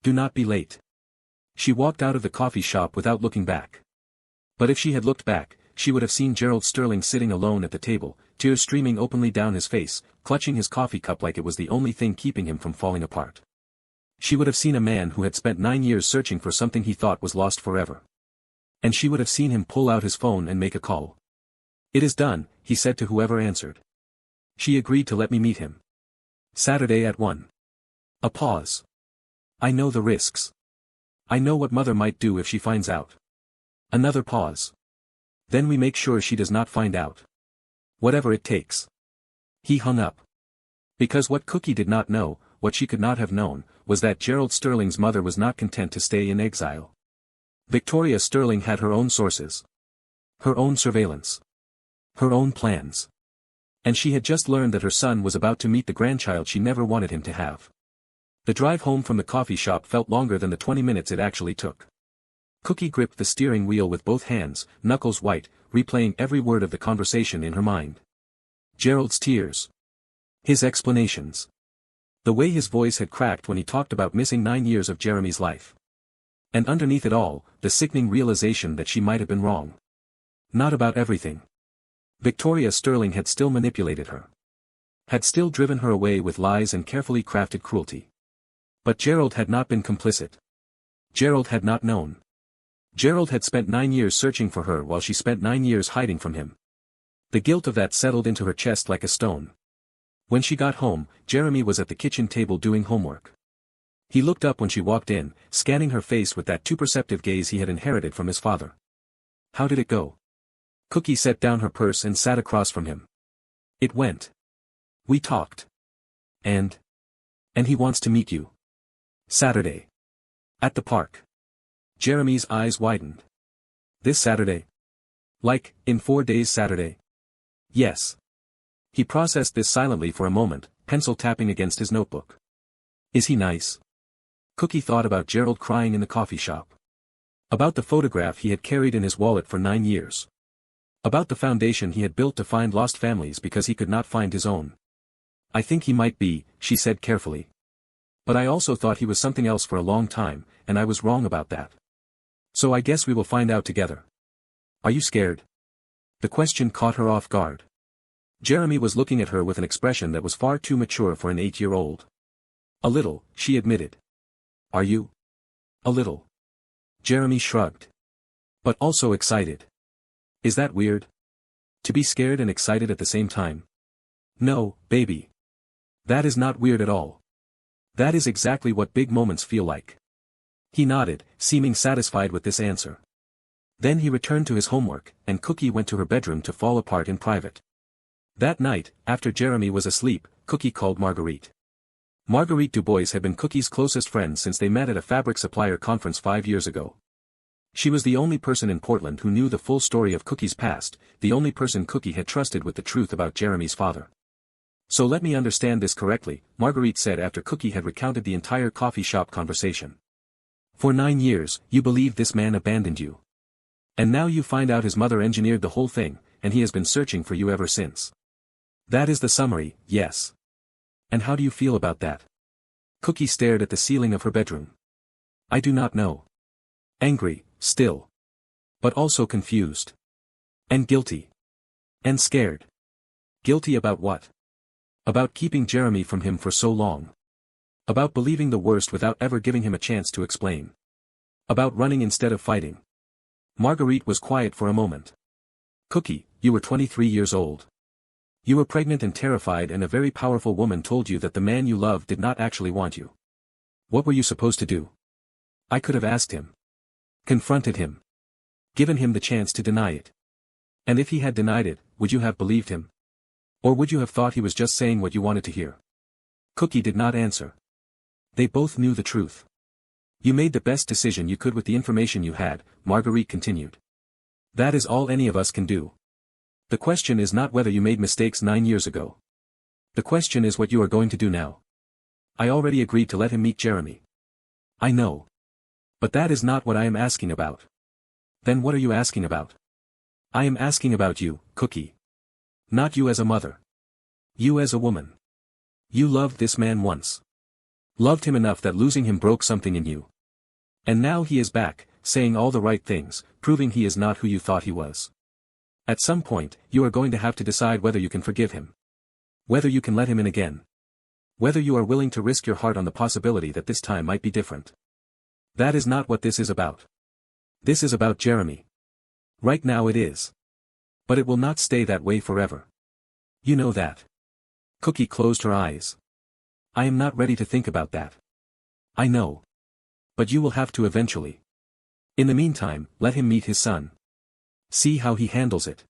Do not be late. She walked out of the coffee shop without looking back. But if she had looked back, she would have seen Gerald Sterling sitting alone at the table, tears streaming openly down his face, clutching his coffee cup like it was the only thing keeping him from falling apart. She would have seen a man who had spent 9 years searching for something he thought was lost forever. And she would have seen him pull out his phone and make a call. It is done, he said to whoever answered. She agreed to let me meet him. Saturday at 1. A pause. I know the risks. I know what mother might do if she finds out. Another pause. Then we make sure she does not find out. Whatever it takes. He hung up. Because what Cookie did not know, what she could not have known, was that Gerald Sterling's mother was not content to stay in exile. Victoria Sterling had her own sources. Her own surveillance. Her own plans. And she had just learned that her son was about to meet the grandchild she never wanted him to have. The drive home from the coffee shop felt longer than the 20 minutes it actually took. Cookie gripped the steering wheel with both hands, knuckles white, replaying every word of the conversation in her mind. Gerald's tears. His explanations. The way his voice had cracked when he talked about missing 9 years of Jeremy's life. And underneath it all, the sickening realization that she might have been wrong. Not about everything. Victoria Sterling had still manipulated her. Had still driven her away with lies and carefully crafted cruelty. But Gerald had not been complicit. Gerald had not known. Gerald had spent 9 years searching for her while she spent 9 years hiding from him. The guilt of that settled into her chest like a stone. When she got home, Jeremy was at the kitchen table doing homework. He looked up when she walked in, scanning her face with that too perceptive gaze he had inherited from his father. How did it go? Cookie set down her purse and sat across from him. It went. We talked. And he wants to meet you. Saturday. At the park. Jeremy's eyes widened. This Saturday? Like, in 4 days Saturday? Yes. He processed this silently for a moment, pencil tapping against his notebook. Is he nice? Cookie thought about Gerald crying in the coffee shop. About the photograph he had carried in his wallet for 9 years. About the foundation he had built to find lost families because he could not find his own. I think he might be, she said carefully. But I also thought he was something else for a long time, and I was wrong about that. So I guess we will find out together. Are you scared? The question caught her off guard. Jeremy was looking at her with an expression that was far too mature for an 8-year-old. A little, she admitted. Are you? A little. Jeremy shrugged. But also excited. Is that weird? To be scared and excited at the same time? No, baby. That is not weird at all. That is exactly what big moments feel like. He nodded, seeming satisfied with this answer. Then he returned to his homework, and Cookie went to her bedroom to fall apart in private. That night, after Jeremy was asleep, Cookie called Marguerite. Marguerite Dubois had been Cookie's closest friend since they met at a fabric supplier conference 5 years ago. She was the only person in Portland who knew the full story of Cookie's past, the only person Cookie had trusted with the truth about Jeremy's father. So let me understand this correctly, Marguerite said after Cookie had recounted the entire coffee shop conversation. For 9 years, you believed this man abandoned you. And now you find out his mother engineered the whole thing, and he has been searching for you ever since. That is the summary, yes. And how do you feel about that? Cookie stared at the ceiling of her bedroom. I do not know. Angry, still. But also confused. And guilty. And scared. Guilty about what? About keeping Jeremy from him for so long. About believing the worst without ever giving him a chance to explain. About running instead of fighting. Marguerite was quiet for a moment. Cookie, you were 23 years old. You were pregnant and terrified, and a very powerful woman told you that the man you loved did not actually want you. What were you supposed to do? I could have asked him. Confronted him. Given him the chance to deny it. And if he had denied it, would you have believed him? Or would you have thought he was just saying what you wanted to hear? Cookie did not answer. They both knew the truth. You made the best decision you could with the information you had, Marguerite continued. That is all any of us can do. The question is not whether you made mistakes 9 years ago. The question is what you are going to do now. I already agreed to let him meet Jeremy. I know. But that is not what I am asking about. Then what are you asking about? I am asking about you, Cookie. Not you as a mother. You as a woman. You loved this man once. Loved him enough that losing him broke something in you. And now he is back, saying all the right things, proving he is not who you thought he was. At some point, you are going to have to decide whether you can forgive him. Whether you can let him in again. Whether you are willing to risk your heart on the possibility that this time might be different. That is not what this is about. This is about Jeremy. Right now it is. But it will not stay that way forever. You know that. Cookie closed her eyes. I am not ready to think about that. I know. But you will have to eventually. In the meantime, let him meet his son. See how he handles it.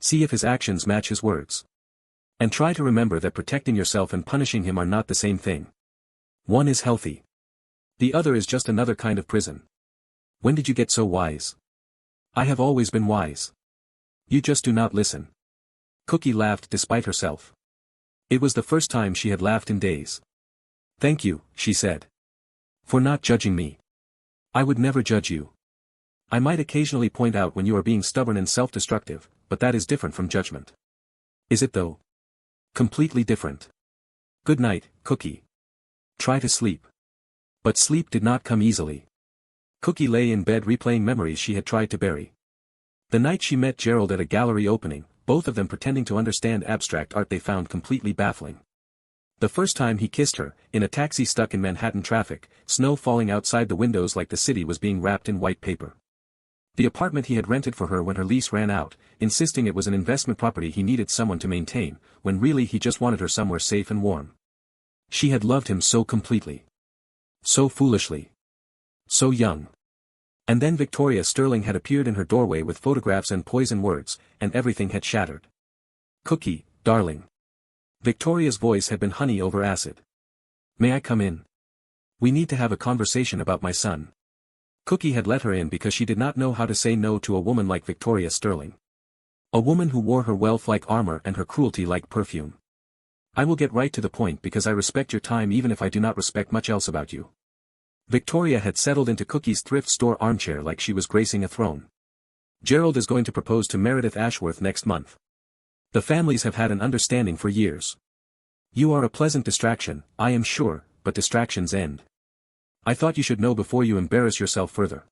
See if his actions match his words. And try to remember that protecting yourself and punishing him are not the same thing. One is healthy. The other is just another kind of prison. When did you get so wise? I have always been wise. You just do not listen. Cookie laughed despite herself. It was the first time she had laughed in days. Thank you, she said. For not judging me. I would never judge you. I might occasionally point out when you are being stubborn and self-destructive, but that is different from judgment. Is it though? Completely different. Good night, Cookie. Try to sleep. But sleep did not come easily. Cookie lay in bed replaying memories she had tried to bury. The night she met Gerald at a gallery opening, both of them pretending to understand abstract art they found completely baffling. The first time he kissed her, in a taxi stuck in Manhattan traffic, snow falling outside the windows like the city was being wrapped in white paper. The apartment he had rented for her when her lease ran out, insisting it was an investment property he needed someone to maintain, when really he just wanted her somewhere safe and warm. She had loved him so completely. So foolishly. So young. And then Victoria Sterling had appeared in her doorway with photographs and poison words, and everything had shattered. Cookie, darling. Victoria's voice had been honey over acid. May I come in? We need to have a conversation about my son. Cookie had let her in because she did not know how to say no to a woman like Victoria Sterling. A woman who wore her wealth like armor and her cruelty like perfume. I will get right to the point because I respect your time even if I do not respect much else about you. Victoria had settled into Cookie's thrift store armchair like she was gracing a throne. Gerald is going to propose to Meredith Ashworth next month. The families have had an understanding for years. You are a pleasant distraction, I am sure, but distractions end. I thought you should know before you embarrass yourself further.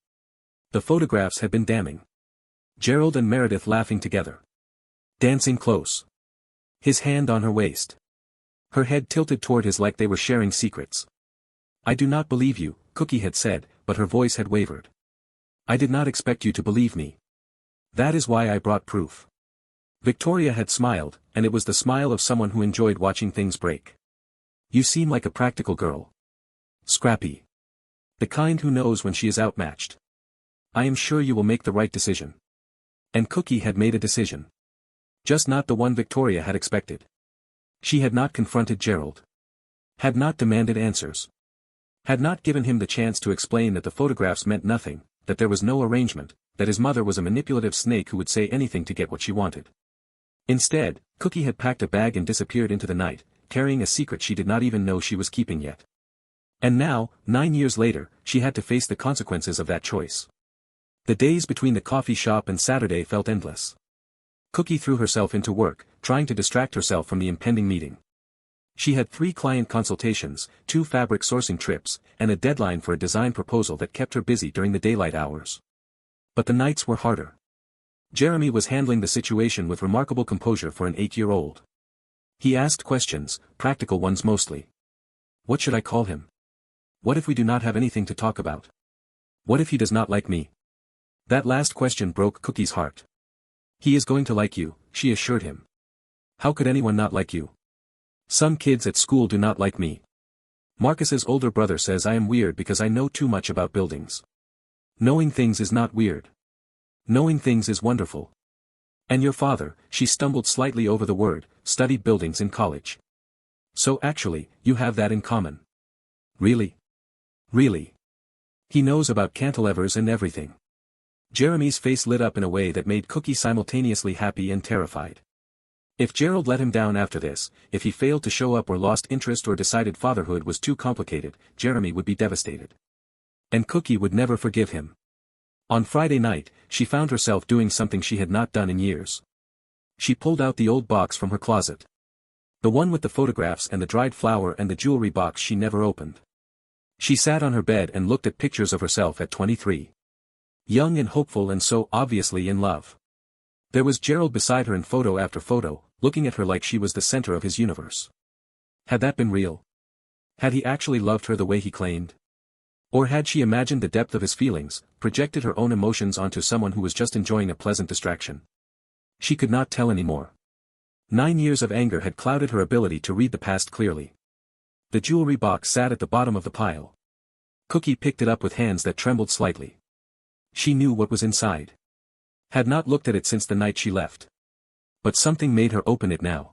The photographs had been damning. Gerald and Meredith laughing together. Dancing close. His hand on her waist. Her head tilted toward his like they were sharing secrets. I do not believe you, Cookie had said, but her voice had wavered. I did not expect you to believe me. That is why I brought proof. Victoria had smiled, and it was the smile of someone who enjoyed watching things break. You seem like a practical girl. Scrappy. The kind who knows when she is outmatched. I am sure you will make the right decision. And Cookie had made a decision. Just not the one Victoria had expected. She had not confronted Gerald. Had not demanded answers. Had not given him the chance to explain that the photographs meant nothing, that there was no arrangement, that his mother was a manipulative snake who would say anything to get what she wanted. Instead, Cookie had packed a bag and disappeared into the night, carrying a secret she did not even know she was keeping yet. And now, 9 years later, she had to face the consequences of that choice. The days between the coffee shop and Saturday felt endless. Cookie threw herself into work, trying to distract herself from the impending meeting. She had 3 client consultations, 2 fabric sourcing trips, and a deadline for a design proposal that kept her busy during the daylight hours. But the nights were harder. Jeremy was handling the situation with remarkable composure for an 8-year-old. He asked questions, practical ones mostly. What should I call him? What if we do not have anything to talk about? What if he does not like me? That last question broke Cookie's heart. He is going to like you, she assured him. How could anyone not like you? Some kids at school do not like me. Marcus's older brother says I am weird because I know too much about buildings. Knowing things is not weird. Knowing things is wonderful. And your father, she stumbled slightly over the word, studied buildings in college. So actually, you have that in common. Really? Really? He knows about cantilevers and everything. Jeremy's face lit up in a way that made Cookie simultaneously happy and terrified. If Gerald let him down after this, if he failed to show up or lost interest or decided fatherhood was too complicated, Jeremy would be devastated. And Cookie would never forgive him. On Friday night, she found herself doing something she had not done in years. She pulled out the old box from her closet. The one with the photographs and the dried flower and the jewelry box she never opened. She sat on her bed and looked at pictures of herself at 23. Young and hopeful and so obviously in love. There was Gerald beside her in photo after photo, looking at her like she was the center of his universe. Had that been real? Had he actually loved her the way he claimed? Or had she imagined the depth of his feelings, projected her own emotions onto someone who was just enjoying a pleasant distraction? She could not tell anymore. 9 years of anger had clouded her ability to read the past clearly. The jewelry box sat at the bottom of the pile. Cookie picked it up with hands that trembled slightly. She knew what was inside. Had not looked at it since the night she left. But something made her open it now.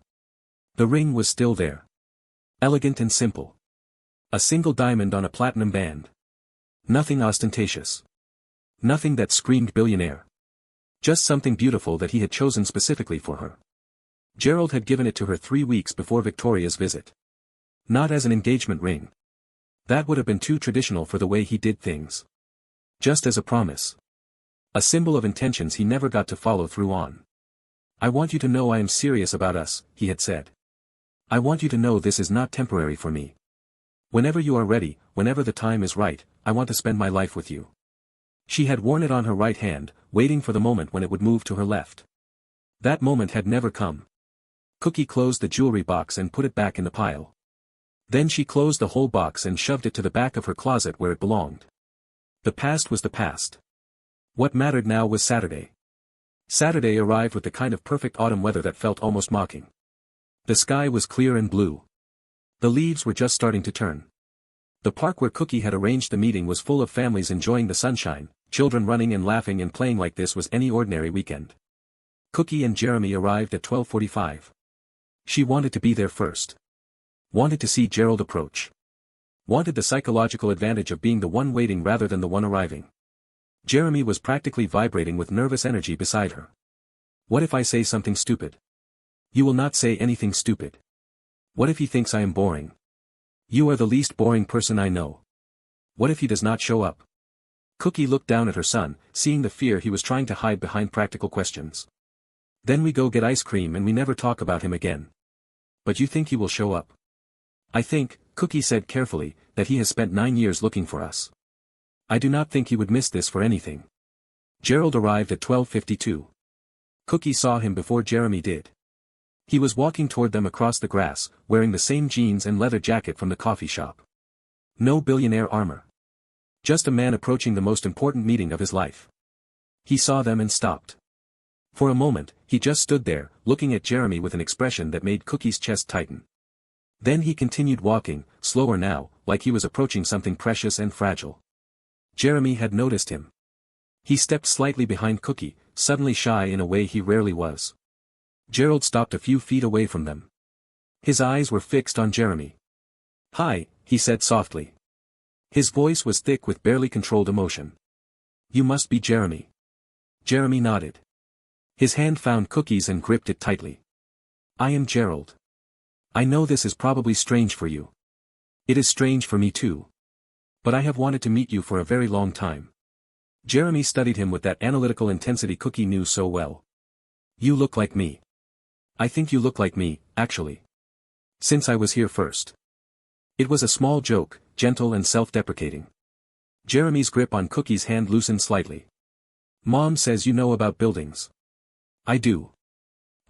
The ring was still there. Elegant and simple. A single diamond on a platinum band. Nothing ostentatious. Nothing that screamed billionaire. Just something beautiful that he had chosen specifically for her. Gerald had given it to her 3 weeks before Victoria's visit. Not as an engagement ring. That would have been too traditional for the way he did things. Just as a promise. A symbol of intentions he never got to follow through on. I want you to know I am serious about us, he had said. I want you to know this is not temporary for me. Whenever you are ready, whenever the time is right, I want to spend my life with you. She had worn it on her right hand, waiting for the moment when it would move to her left. That moment had never come. Cookie closed the jewelry box and put it back in the pile. Then she closed the whole box and shoved it to the back of her closet where it belonged. The past was the past. What mattered now was Saturday. Saturday arrived with the kind of perfect autumn weather that felt almost mocking. The sky was clear and blue. The leaves were just starting to turn. The park where Cookie had arranged the meeting was full of families enjoying the sunshine, children running and laughing and playing like this was any ordinary weekend. Cookie and Jeremy arrived at 12:45. She wanted to be there first. Wanted to see Gerald approach. Wanted the psychological advantage of being the one waiting rather than the one arriving. Jeremy was practically vibrating with nervous energy beside her. What if I say something stupid? You will not say anything stupid. What if he thinks I am boring? You are the least boring person I know. What if he does not show up? Cookie looked down at her son, seeing the fear he was trying to hide behind practical questions. Then we go get ice cream and we never talk about him again. But you think he will show up? I think, Cookie said carefully, that he has spent 9 years looking for us. I do not think he would miss this for anything. Gerald arrived at 12:52. Cookie saw him before Jeremy did. He was walking toward them across the grass, wearing the same jeans and leather jacket from the coffee shop. No billionaire armor. Just a man approaching the most important meeting of his life. He saw them and stopped. For a moment, he just stood there, looking at Jeremy with an expression that made Cookie's chest tighten. Then he continued walking, slower now, like he was approaching something precious and fragile. Jeremy had noticed him. He stepped slightly behind Cookie, suddenly shy in a way he rarely was. Gerald stopped a few feet away from them. His eyes were fixed on Jeremy. Hi, he said softly. His voice was thick with barely controlled emotion. You must be Jeremy. Jeremy nodded. His hand found cookies and gripped it tightly. I am Gerald. I know this is probably strange for you. It is strange for me too. But I have wanted to meet you for a very long time. Jeremy studied him with that analytical intensity Cookie knew so well. You look like me. I think you look like me, actually. Since I was here first. It was a small joke, gentle and self-deprecating. Jeremy's grip on Cookie's hand loosened slightly. Mom says you know about buildings. I do.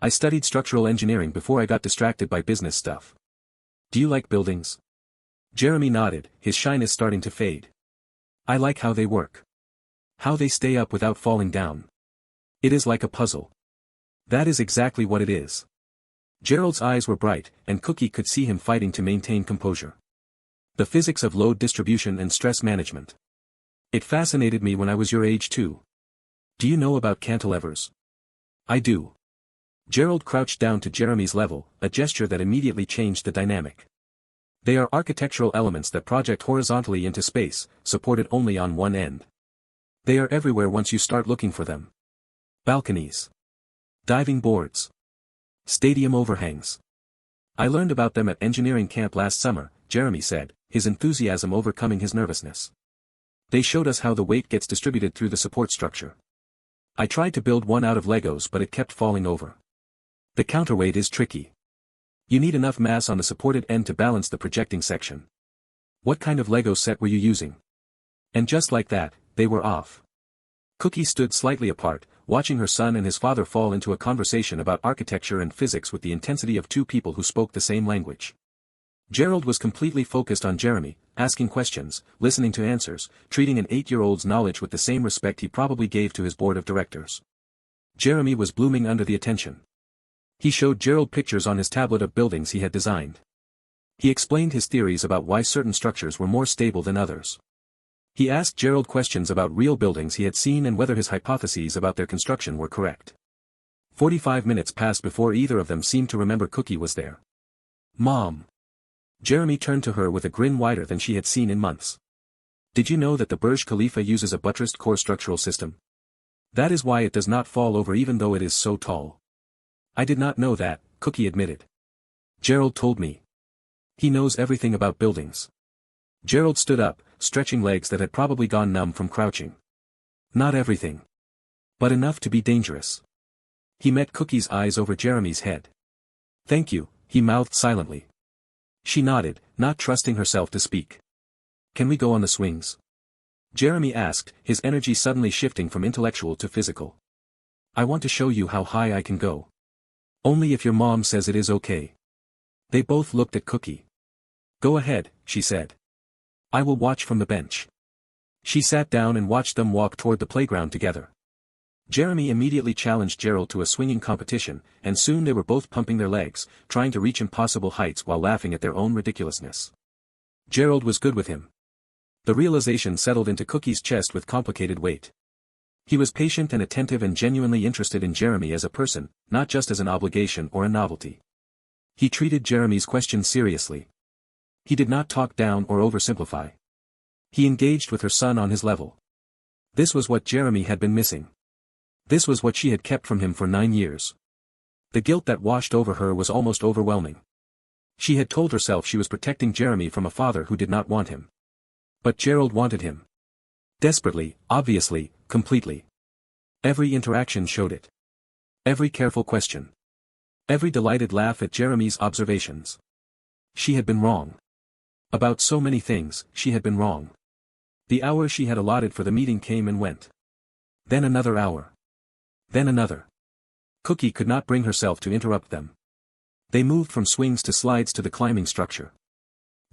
I studied structural engineering before I got distracted by business stuff. Do you like buildings? Jeremy nodded, his shyness starting to fade. I like how they work. How they stay up without falling down. It is like a puzzle. That is exactly what it is. Gerald's eyes were bright, and Cookie could see him fighting to maintain composure. The physics of load distribution and stress management. It fascinated me when I was your age too. Do you know about cantilevers? I do. Gerald crouched down to Jeremy's level, a gesture that immediately changed the dynamic. They are architectural elements that project horizontally into space, supported only on one end. They are everywhere once you start looking for them. Balconies. Diving boards. Stadium overhangs. I learned about them at engineering camp last summer, Jeremy said, his enthusiasm overcoming his nervousness. They showed us how the weight gets distributed through the support structure. I tried to build one out of Legos but it kept falling over. The counterweight is tricky. You need enough mass on the supported end to balance the projecting section. What kind of Lego set were you using? And just like that, they were off. Cookie stood slightly apart, watching her son and his father fall into a conversation about architecture and physics with the intensity of two people who spoke the same language. Gerald was completely focused on Jeremy, asking questions, listening to answers, treating an 8-year-old's knowledge with the same respect he probably gave to his board of directors. Jeremy was blooming under the attention. He showed Gerald pictures on his tablet of buildings he had designed. He explained his theories about why certain structures were more stable than others. He asked Gerald questions about real buildings he had seen and whether his hypotheses about their construction were correct. 45 minutes passed before either of them seemed to remember Cookie was there. Mom. Jeremy turned to her with a grin wider than she had seen in months. Did you know that the Burj Khalifa uses a buttressed core structural system? That is why it does not fall over even though it is so tall. I did not know that, Cookie admitted. Gerald told me. He knows everything about buildings. Gerald stood up, stretching legs that had probably gone numb from crouching. Not everything. But enough to be dangerous. He met Cookie's eyes over Jeremy's head. Thank you, he mouthed silently. She nodded, not trusting herself to speak. Can we go on the swings? Jeremy asked, his energy suddenly shifting from intellectual to physical. I want to show you how high I can go. Only if your mom says it is okay. They both looked at Cookie. Go ahead, she said. I will watch from the bench. She sat down and watched them walk toward the playground together. Jeremy immediately challenged Gerald to a swinging competition, and soon they were both pumping their legs, trying to reach impossible heights while laughing at their own ridiculousness. Gerald was good with him. The realization settled into Cookie's chest with complicated weight. He was patient and attentive and genuinely interested in Jeremy as a person, not just as an obligation or a novelty. He treated Jeremy's questions seriously. He did not talk down or oversimplify. He engaged with her son on his level. This was what Jeremy had been missing. This was what she had kept from him for 9 years. The guilt that washed over her was almost overwhelming. She had told herself she was protecting Jeremy from a father who did not want him. But Gerald wanted him. Desperately, obviously, completely. Every interaction showed it. Every careful question. Every delighted laugh at Jeremy's observations. She had been wrong. About so many things, she had been wrong. The hour she had allotted for the meeting came and went. Then another hour. Then another. Cookie could not bring herself to interrupt them. They moved from swings to slides to the climbing structure.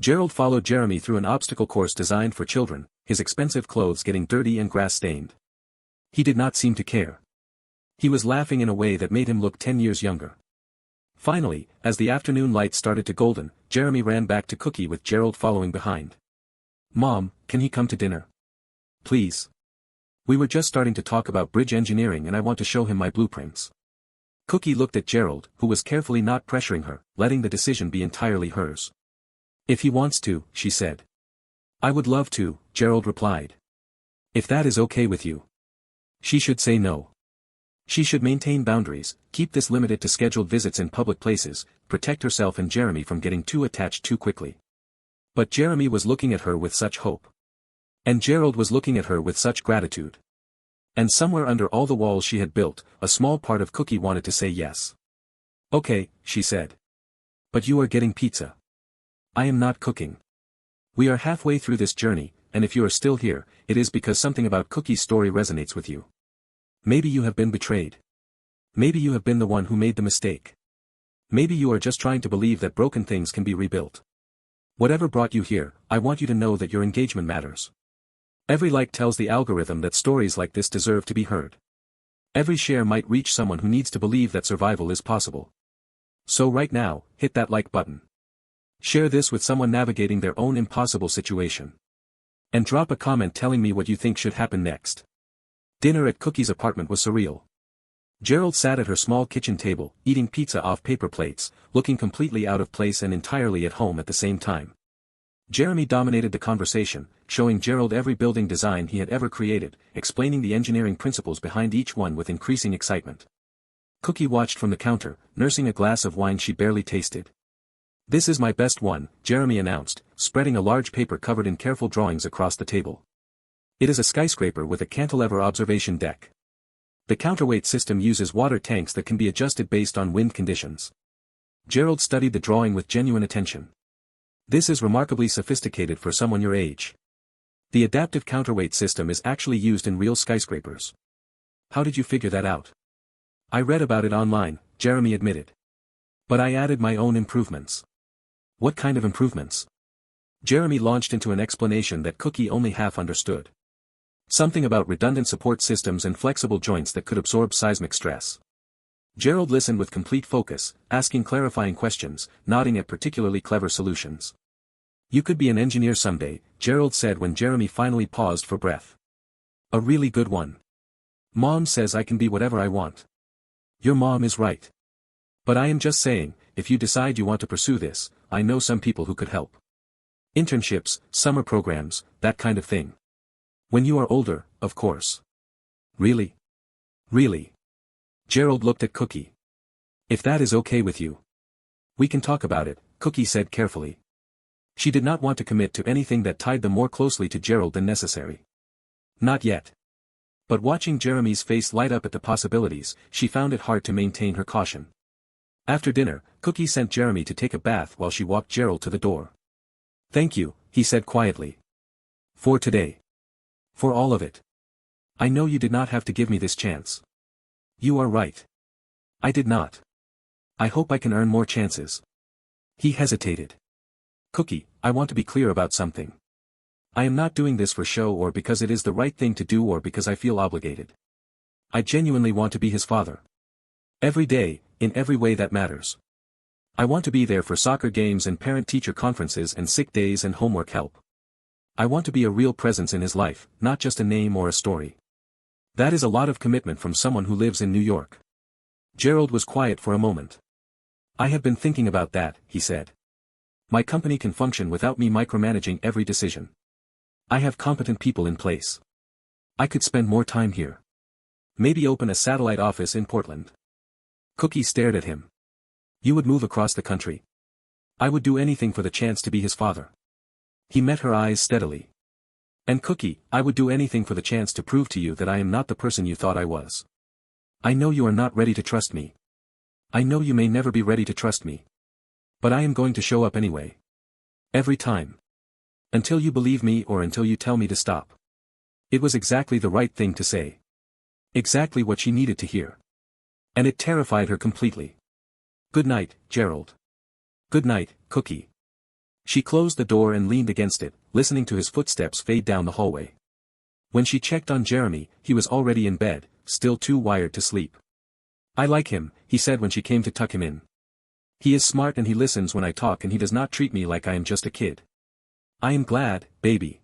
Gerald followed Jeremy through an obstacle course designed for children, his expensive clothes getting dirty and grass-stained. He did not seem to care. He was laughing in a way that made him look 10 years younger. Finally, as the afternoon light started to golden, Jeremy ran back to Cookie with Gerald following behind. Mom, can he come to dinner? Please. We were just starting to talk about bridge engineering and I want to show him my blueprints. Cookie looked at Gerald, who was carefully not pressuring her, letting the decision be entirely hers. If he wants to, she said. I would love to, Gerald replied. If that is okay with you. She should say no. She should maintain boundaries, keep this limited to scheduled visits in public places, protect herself and Jeremy from getting too attached too quickly. But Jeremy was looking at her with such hope. And Gerald was looking at her with such gratitude. And somewhere under all the walls she had built, a small part of Cookie wanted to say yes. Okay, she said. But you are getting pizza. I am not cooking. We are halfway through this journey, and if you are still here, it is because something about Cookie's story resonates with you. Maybe you have been betrayed. Maybe you have been the one who made the mistake. Maybe you are just trying to believe that broken things can be rebuilt. Whatever brought you here, I want you to know that your engagement matters. Every like tells the algorithm that stories like this deserve to be heard. Every share might reach someone who needs to believe that survival is possible. So right now, hit that like button. Share this with someone navigating their own impossible situation. And drop a comment telling me what you think should happen next. Dinner at Cookie's apartment was surreal. Gerald sat at her small kitchen table, eating pizza off paper plates, looking completely out of place and entirely at home at the same time. Jeremy dominated the conversation, showing Gerald every building design he had ever created, explaining the engineering principles behind each one with increasing excitement. Cookie watched from the counter, nursing a glass of wine she barely tasted. This is my best one, Jeremy announced, spreading a large paper covered in careful drawings across the table. It is a skyscraper with a cantilever observation deck. The counterweight system uses water tanks that can be adjusted based on wind conditions. Gerald studied the drawing with genuine attention. This is remarkably sophisticated for someone your age. The adaptive counterweight system is actually used in real skyscrapers. How did you figure that out? I read about it online, Jeremy admitted. But I added my own improvements. What kind of improvements? Jeremy launched into an explanation that Cookie only half understood. Something about redundant support systems and flexible joints that could absorb seismic stress. Gerald listened with complete focus, asking clarifying questions, nodding at particularly clever solutions. You could be an engineer someday, Gerald said when Jeremy finally paused for breath. A really good one. Mom says I can be whatever I want. Your mom is right. But I am just saying, if you decide you want to pursue this, I know some people who could help. Internships, summer programs, that kind of thing. When you are older, of course. Really? Really? Gerald looked at Cookie. If that is okay with you. We can talk about it, Cookie said carefully. She did not want to commit to anything that tied them more closely to Gerald than necessary. Not yet. But watching Jeremy's face light up at the possibilities, she found it hard to maintain her caution. After dinner, Cookie sent Jeremy to take a bath while she walked Gerald to the door. Thank you, he said quietly. For today. For all of it. I know you did not have to give me this chance. You are right. I did not. I hope I can earn more chances. He hesitated. Cookie, I want to be clear about something. I am not doing this for show or because it is the right thing to do or because I feel obligated. I genuinely want to be his father. Every day, in every way that matters. I want to be there for soccer games and parent-teacher conferences and sick days and homework help. I want to be a real presence in his life, not just a name or a story. That is a lot of commitment from someone who lives in New York. Gerald was quiet for a moment. I have been thinking about that, he said. My company can function without me micromanaging every decision. I have competent people in place. I could spend more time here. Maybe open a satellite office in Portland. Cookie stared at him. You would move across the country. I would do anything for the chance to be his father. He met her eyes steadily. And Cookie, I would do anything for the chance to prove to you that I am not the person you thought I was. I know you are not ready to trust me. I know you may never be ready to trust me. But I am going to show up anyway. Every time. Until you believe me or until you tell me to stop. It was exactly the right thing to say. Exactly what she needed to hear. And it terrified her completely. Good night, Gerald. Good night, Cookie. She closed the door and leaned against it, listening to his footsteps fade down the hallway. When she checked on Jeremy, he was already in bed, still too wired to sleep. I like him, he said when she came to tuck him in. He is smart and he listens when I talk and he does not treat me like I am just a kid. I am glad, baby.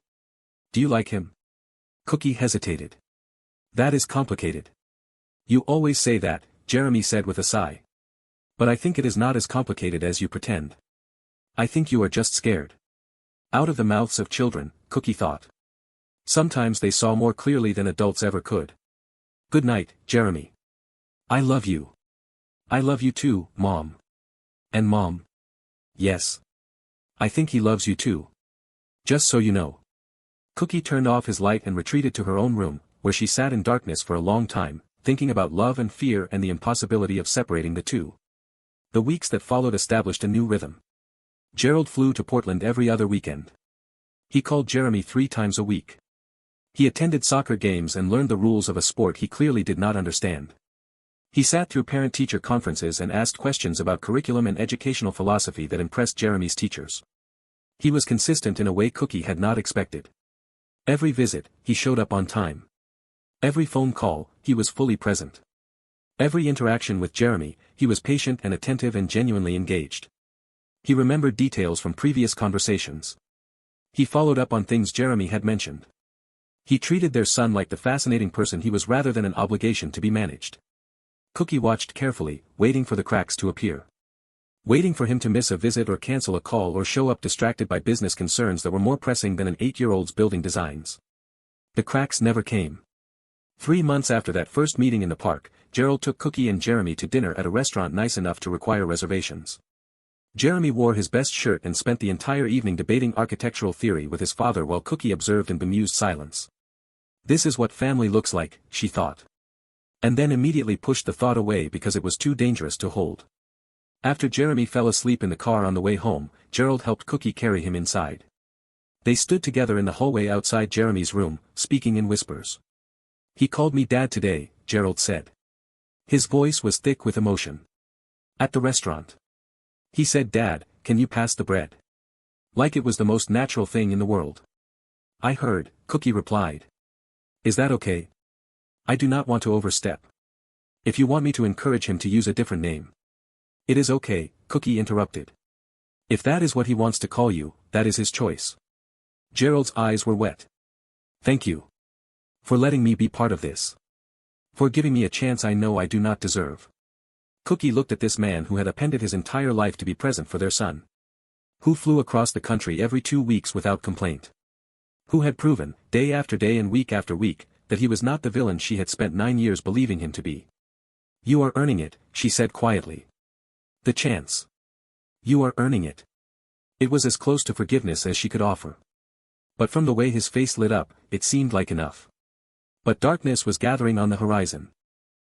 Do you like him? Cookie hesitated. That is complicated. You always say that, Jeremy said with a sigh. But I think it is not as complicated as you pretend. I think you are just scared. Out of the mouths of children, Cookie thought. Sometimes they saw more clearly than adults ever could. Good night, Jeremy. I love you. I love you too, Mom. And Mom? Yes. I think he loves you too. Just so you know. Cookie turned off his light and retreated to her own room, where she sat in darkness for a long time, thinking about love and fear and the impossibility of separating the two. The weeks that followed established a new rhythm. Gerald flew to Portland every other weekend. He called Jeremy 3 times a week. He attended soccer games and learned the rules of a sport he clearly did not understand. He sat through parent-teacher conferences and asked questions about curriculum and educational philosophy that impressed Jeremy's teachers. He was consistent in a way Cookie had not expected. Every visit, he showed up on time. Every phone call, he was fully present. Every interaction with Jeremy, he was patient and attentive and genuinely engaged. He remembered details from previous conversations. He followed up on things Jeremy had mentioned. He treated their son like the fascinating person he was rather than an obligation to be managed. Cookie watched carefully, waiting for the cracks to appear. Waiting for him to miss a visit or cancel a call or show up distracted by business concerns that were more pressing than an 8-year-old's building designs. The cracks never came. 3 months after that first meeting in the park, Gerald took Cookie and Jeremy to dinner at a restaurant nice enough to require reservations. Jeremy wore his best shirt and spent the entire evening debating architectural theory with his father while Cookie observed in bemused silence. This is what family looks like, she thought. And then immediately pushed the thought away because it was too dangerous to hold. After Jeremy fell asleep in the car on the way home, Gerald helped Cookie carry him inside. They stood together in the hallway outside Jeremy's room, speaking in whispers. He called me Dad today, Gerald said. His voice was thick with emotion. At the restaurant. He said, Dad, can you pass the bread? Like it was the most natural thing in the world. I heard, Cookie replied. Is that okay? I do not want to overstep. If you want me to encourage him to use a different name. It is okay, Cookie interrupted. If that is what he wants to call you, that is his choice. Gerald's eyes were wet. Thank you. For letting me be part of this. For giving me a chance I know I do not deserve. Cookie looked at this man who had appended his entire life to be present for their son. Who flew across the country every 2 weeks without complaint. Who had proven, day after day and week after week, that he was not the villain she had spent 9 years believing him to be. You are earning it, she said quietly. The chance. You are earning it. It was as close to forgiveness as she could offer. But from the way his face lit up, it seemed like enough. But darkness was gathering on the horizon.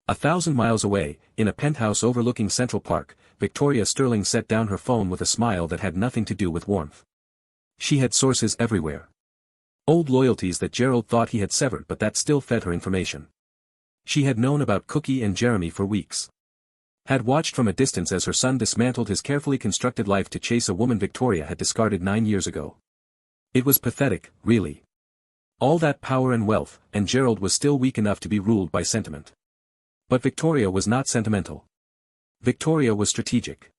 1,000 miles away, in a penthouse overlooking Central Park, Victoria Sterling set down her phone with a smile that had nothing to do with warmth. She had sources everywhere. Old loyalties that Gerald thought he had severed but that still fed her information. She had known about Cookie and Jeremy for weeks. Had watched from a distance as her son dismantled his carefully constructed life to chase a woman Victoria had discarded 9 years ago. It was pathetic, really. All that power and wealth, and Gerald was still weak enough to be ruled by sentiment. But Victoria was not sentimental. Victoria was strategic.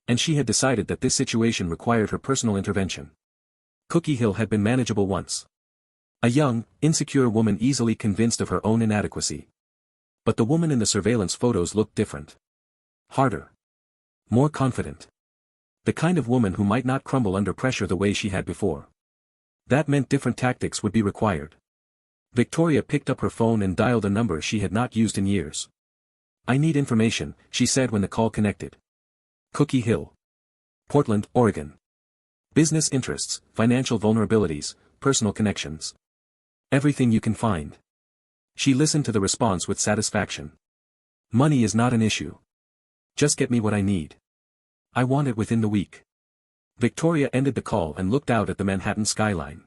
And she had decided that this situation required her personal intervention. Cookie Hill had been manageable once. A young, insecure woman easily convinced of her own inadequacy. But the woman in the surveillance photos looked different. Harder. More confident. The kind of woman who might not crumble under pressure the way she had before. That meant different tactics would be required. Victoria picked up her phone and dialed a number she had not used in years. I need information, she said when the call connected. Cookie Hill. Portland, Oregon. Business interests, financial vulnerabilities, personal connections. Everything you can find. She listened to the response with satisfaction. Money is not an issue. Just get me what I need. I want it within the week. Victoria ended the call and looked out at the Manhattan skyline.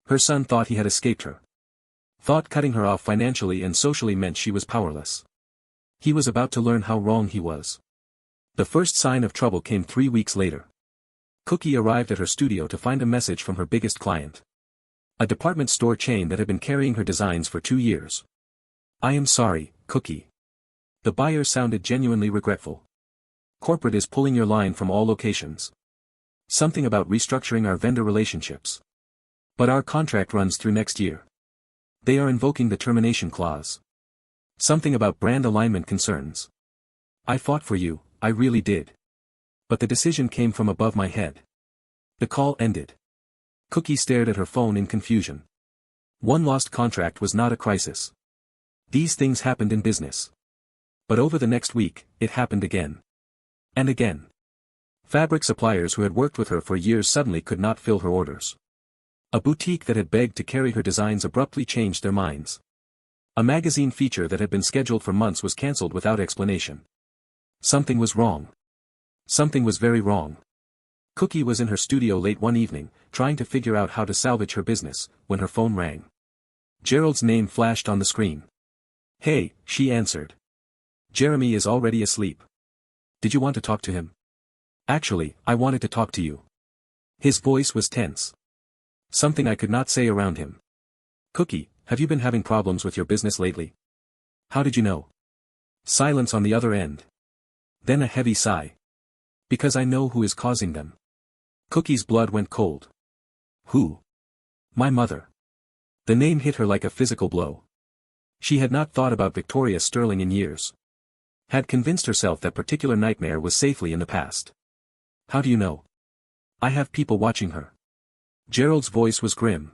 Her son thought he had escaped her. Thought cutting her off financially and socially meant she was powerless. He was about to learn how wrong he was. The first sign of trouble came 3 weeks later. Cookie arrived at her studio to find a message from her biggest client. A department store chain that had been carrying her designs for 2 years. I am sorry, Cookie. The buyer sounded genuinely regretful. Corporate is pulling your line from all locations. Something about restructuring our vendor relationships. But our contract runs through next year. They are invoking the termination clause. Something about brand alignment concerns. I fought for you, I really did. But the decision came from above my head. The call ended. Cookie stared at her phone in confusion. One lost contract was not a crisis. These things happened in business. But over the next week, it happened again. And again. Fabric suppliers who had worked with her for years suddenly could not fill her orders. A boutique that had begged to carry her designs abruptly changed their minds. A magazine feature that had been scheduled for months was cancelled without explanation. Something was wrong. Something was very wrong. Cookie was in her studio late one evening, trying to figure out how to salvage her business, when her phone rang. Gerald's name flashed on the screen. "Hey," she answered. "Jeremy is already asleep. Did you want to talk to him?" "Actually, I wanted to talk to you." His voice was tense. Something I could not say around him. "Cookie, have you been having problems with your business lately?" "How did you know?" Silence on the other end. Then a heavy sigh. "Because I know who is causing them." Cookie's blood went cold. "Who?" "My mother." The name hit her like a physical blow. She had not thought about Victoria Sterling in years. Had convinced herself that particular nightmare was safely in the past. "How do you know?" "I have people watching her." Gerald's voice was grim.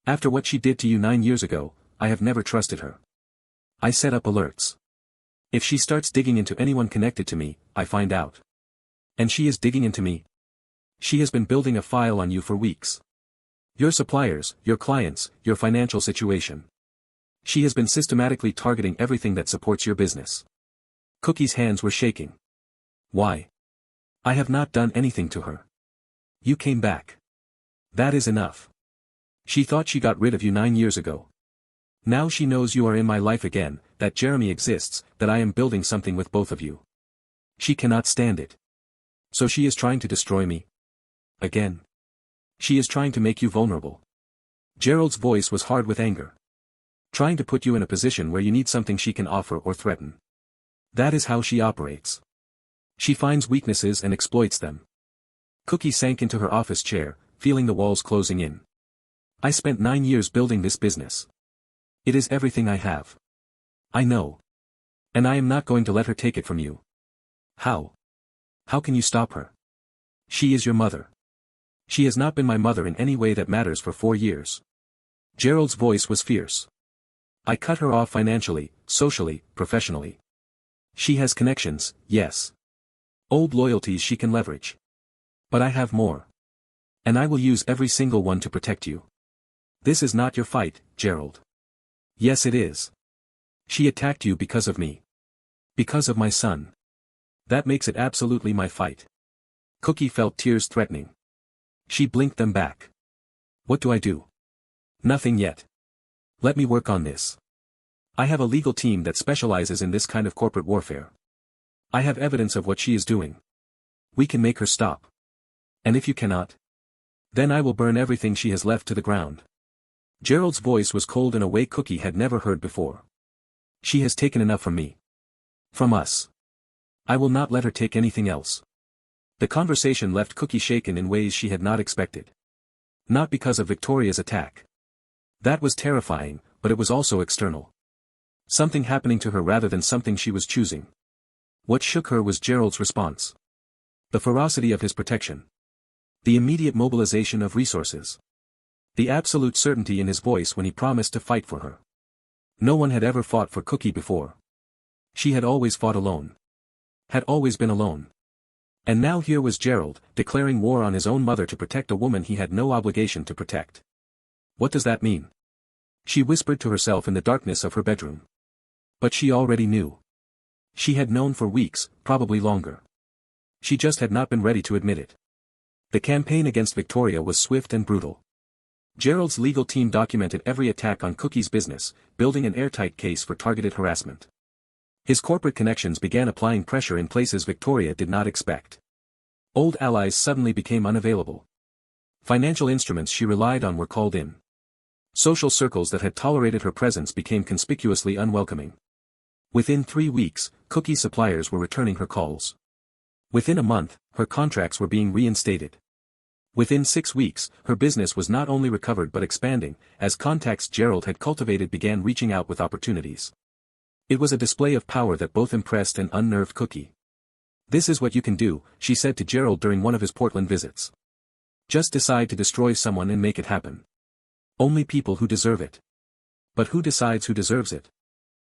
"After what she did to you 9 years ago, I have never trusted her. I set up alerts. If she starts digging into anyone connected to me, I find out. And she is digging into me. She has been building a file on you for weeks. Your suppliers, your clients, your financial situation. She has been systematically targeting everything that supports your business." Cookie's hands were shaking. "Why? I have not done anything to her. You came back. That is enough. She thought she got rid of you 9 years ago. Now she knows you are in my life again, that Jeremy exists, that I am building something with both of you. She cannot stand it. So she is trying to destroy me. Again. She is trying to make you vulnerable." Gerald's voice was hard with anger. "Trying to put you in a position where you need something she can offer or threaten. That is how she operates. She finds weaknesses and exploits them." Cookie sank into her office chair, feeling the walls closing in. "I spent 9 years building this business. It is everything I have. I know. And I am not going to let her take it from you. How? How can you stop her? She is your mother. She has not been my mother in any way that matters for 4 years." Gerald's voice was fierce. "I cut her off financially, socially, professionally. She has connections, yes. Old loyalties she can leverage. But I have more. And I will use every single one to protect you. This is not your fight, Gerald." "Yes it is. She attacked you because of me. Because of my son. That makes it absolutely my fight." Cookie felt tears threatening. She blinked them back. "What do I do?" "Nothing yet. Let me work on this. I have a legal team that specializes in this kind of corporate warfare. I have evidence of what she is doing. We can make her stop. And if you cannot, then I will burn everything she has left to the ground." Gerald's voice was cold in a way Cookie had never heard before. "She has taken enough from me. From us. I will not let her take anything else." The conversation left Cookie shaken in ways she had not expected. Not because of Victoria's attack. That was terrifying, but it was also external. Something happening to her rather than something she was choosing. What shook her was Gerald's response. The ferocity of his protection. The immediate mobilization of resources. The absolute certainty in his voice when he promised to fight for her. No one had ever fought for Cookie before. She had always fought alone. Had always been alone. And now here was Gerald, declaring war on his own mother to protect a woman he had no obligation to protect. What does that mean? She whispered to herself in the darkness of her bedroom. But she already knew. She had known for weeks, probably longer. She just had not been ready to admit it. The campaign against Victoria was swift and brutal. Gerald's legal team documented every attack on Cookie's business, building an airtight case for targeted harassment. His corporate connections began applying pressure in places Victoria did not expect. Old allies suddenly became unavailable. Financial instruments she relied on were called in. Social circles that had tolerated her presence became conspicuously unwelcoming. Within 3 weeks, Cookie suppliers were returning her calls. Within a month, her contracts were being reinstated. Within 6 weeks, her business was not only recovered but expanding, as contacts Gerald had cultivated began reaching out with opportunities. It was a display of power that both impressed and unnerved Cookie. "This is what you can do," she said to Gerald during one of his Portland visits. "Just decide to destroy someone and make it happen. Only people who deserve it. But who decides who deserves it?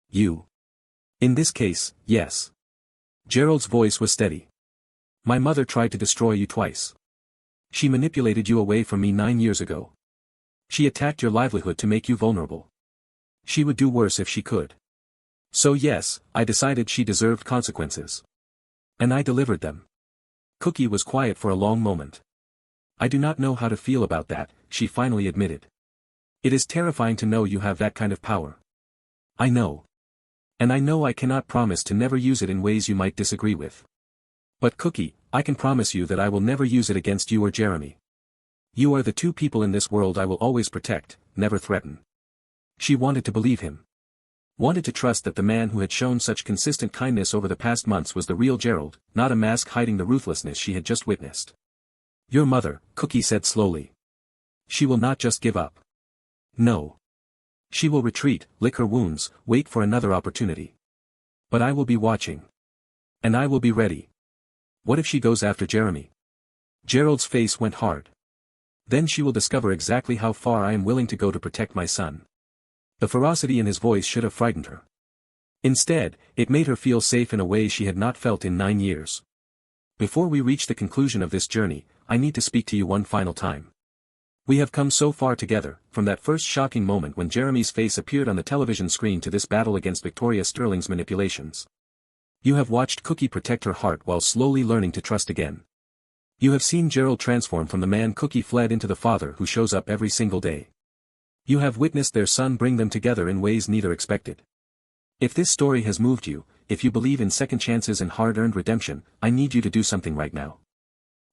You. In this case, yes. Gerald's voice was steady. My mother tried to destroy you twice. She manipulated you away from me 9 years ago. She attacked your livelihood to make you vulnerable. She would do worse if she could. So yes, I decided she deserved consequences. And I delivered them. Cookie was quiet for a long moment. I do not know how to feel about that, she finally admitted. It is terrifying to know you have that kind of power. I know. And I know I cannot promise to never use it in ways you might disagree with. But Cookie, I can promise you that I will never use it against you or Jeremy. You are the two people in this world I will always protect, never threaten. She wanted to believe him. Wanted to trust that the man who had shown such consistent kindness over the past months was the real Gerald, not a mask hiding the ruthlessness she had just witnessed. Your mother, Cookie said slowly. She will not just give up. No. She will retreat, lick her wounds, wait for another opportunity. But I will be watching. And I will be ready. What if she goes after Jeremy? Gerald's face went hard. Then she will discover exactly how far I am willing to go to protect my son. The ferocity in his voice should have frightened her. Instead, it made her feel safe in a way she had not felt in 9 years. Before we reach the conclusion of this journey, I need to speak to you one final time. We have come so far together, from that first shocking moment when Jeremy's face appeared on the television screen to this battle against Victoria Sterling's manipulations. You have watched Cookie protect her heart while slowly learning to trust again. You have seen Gerald transform from the man Cookie fled into the father who shows up every single day. You have witnessed their son bring them together in ways neither expected. If this story has moved you, if you believe in second chances and hard-earned redemption, I need you to do something right now.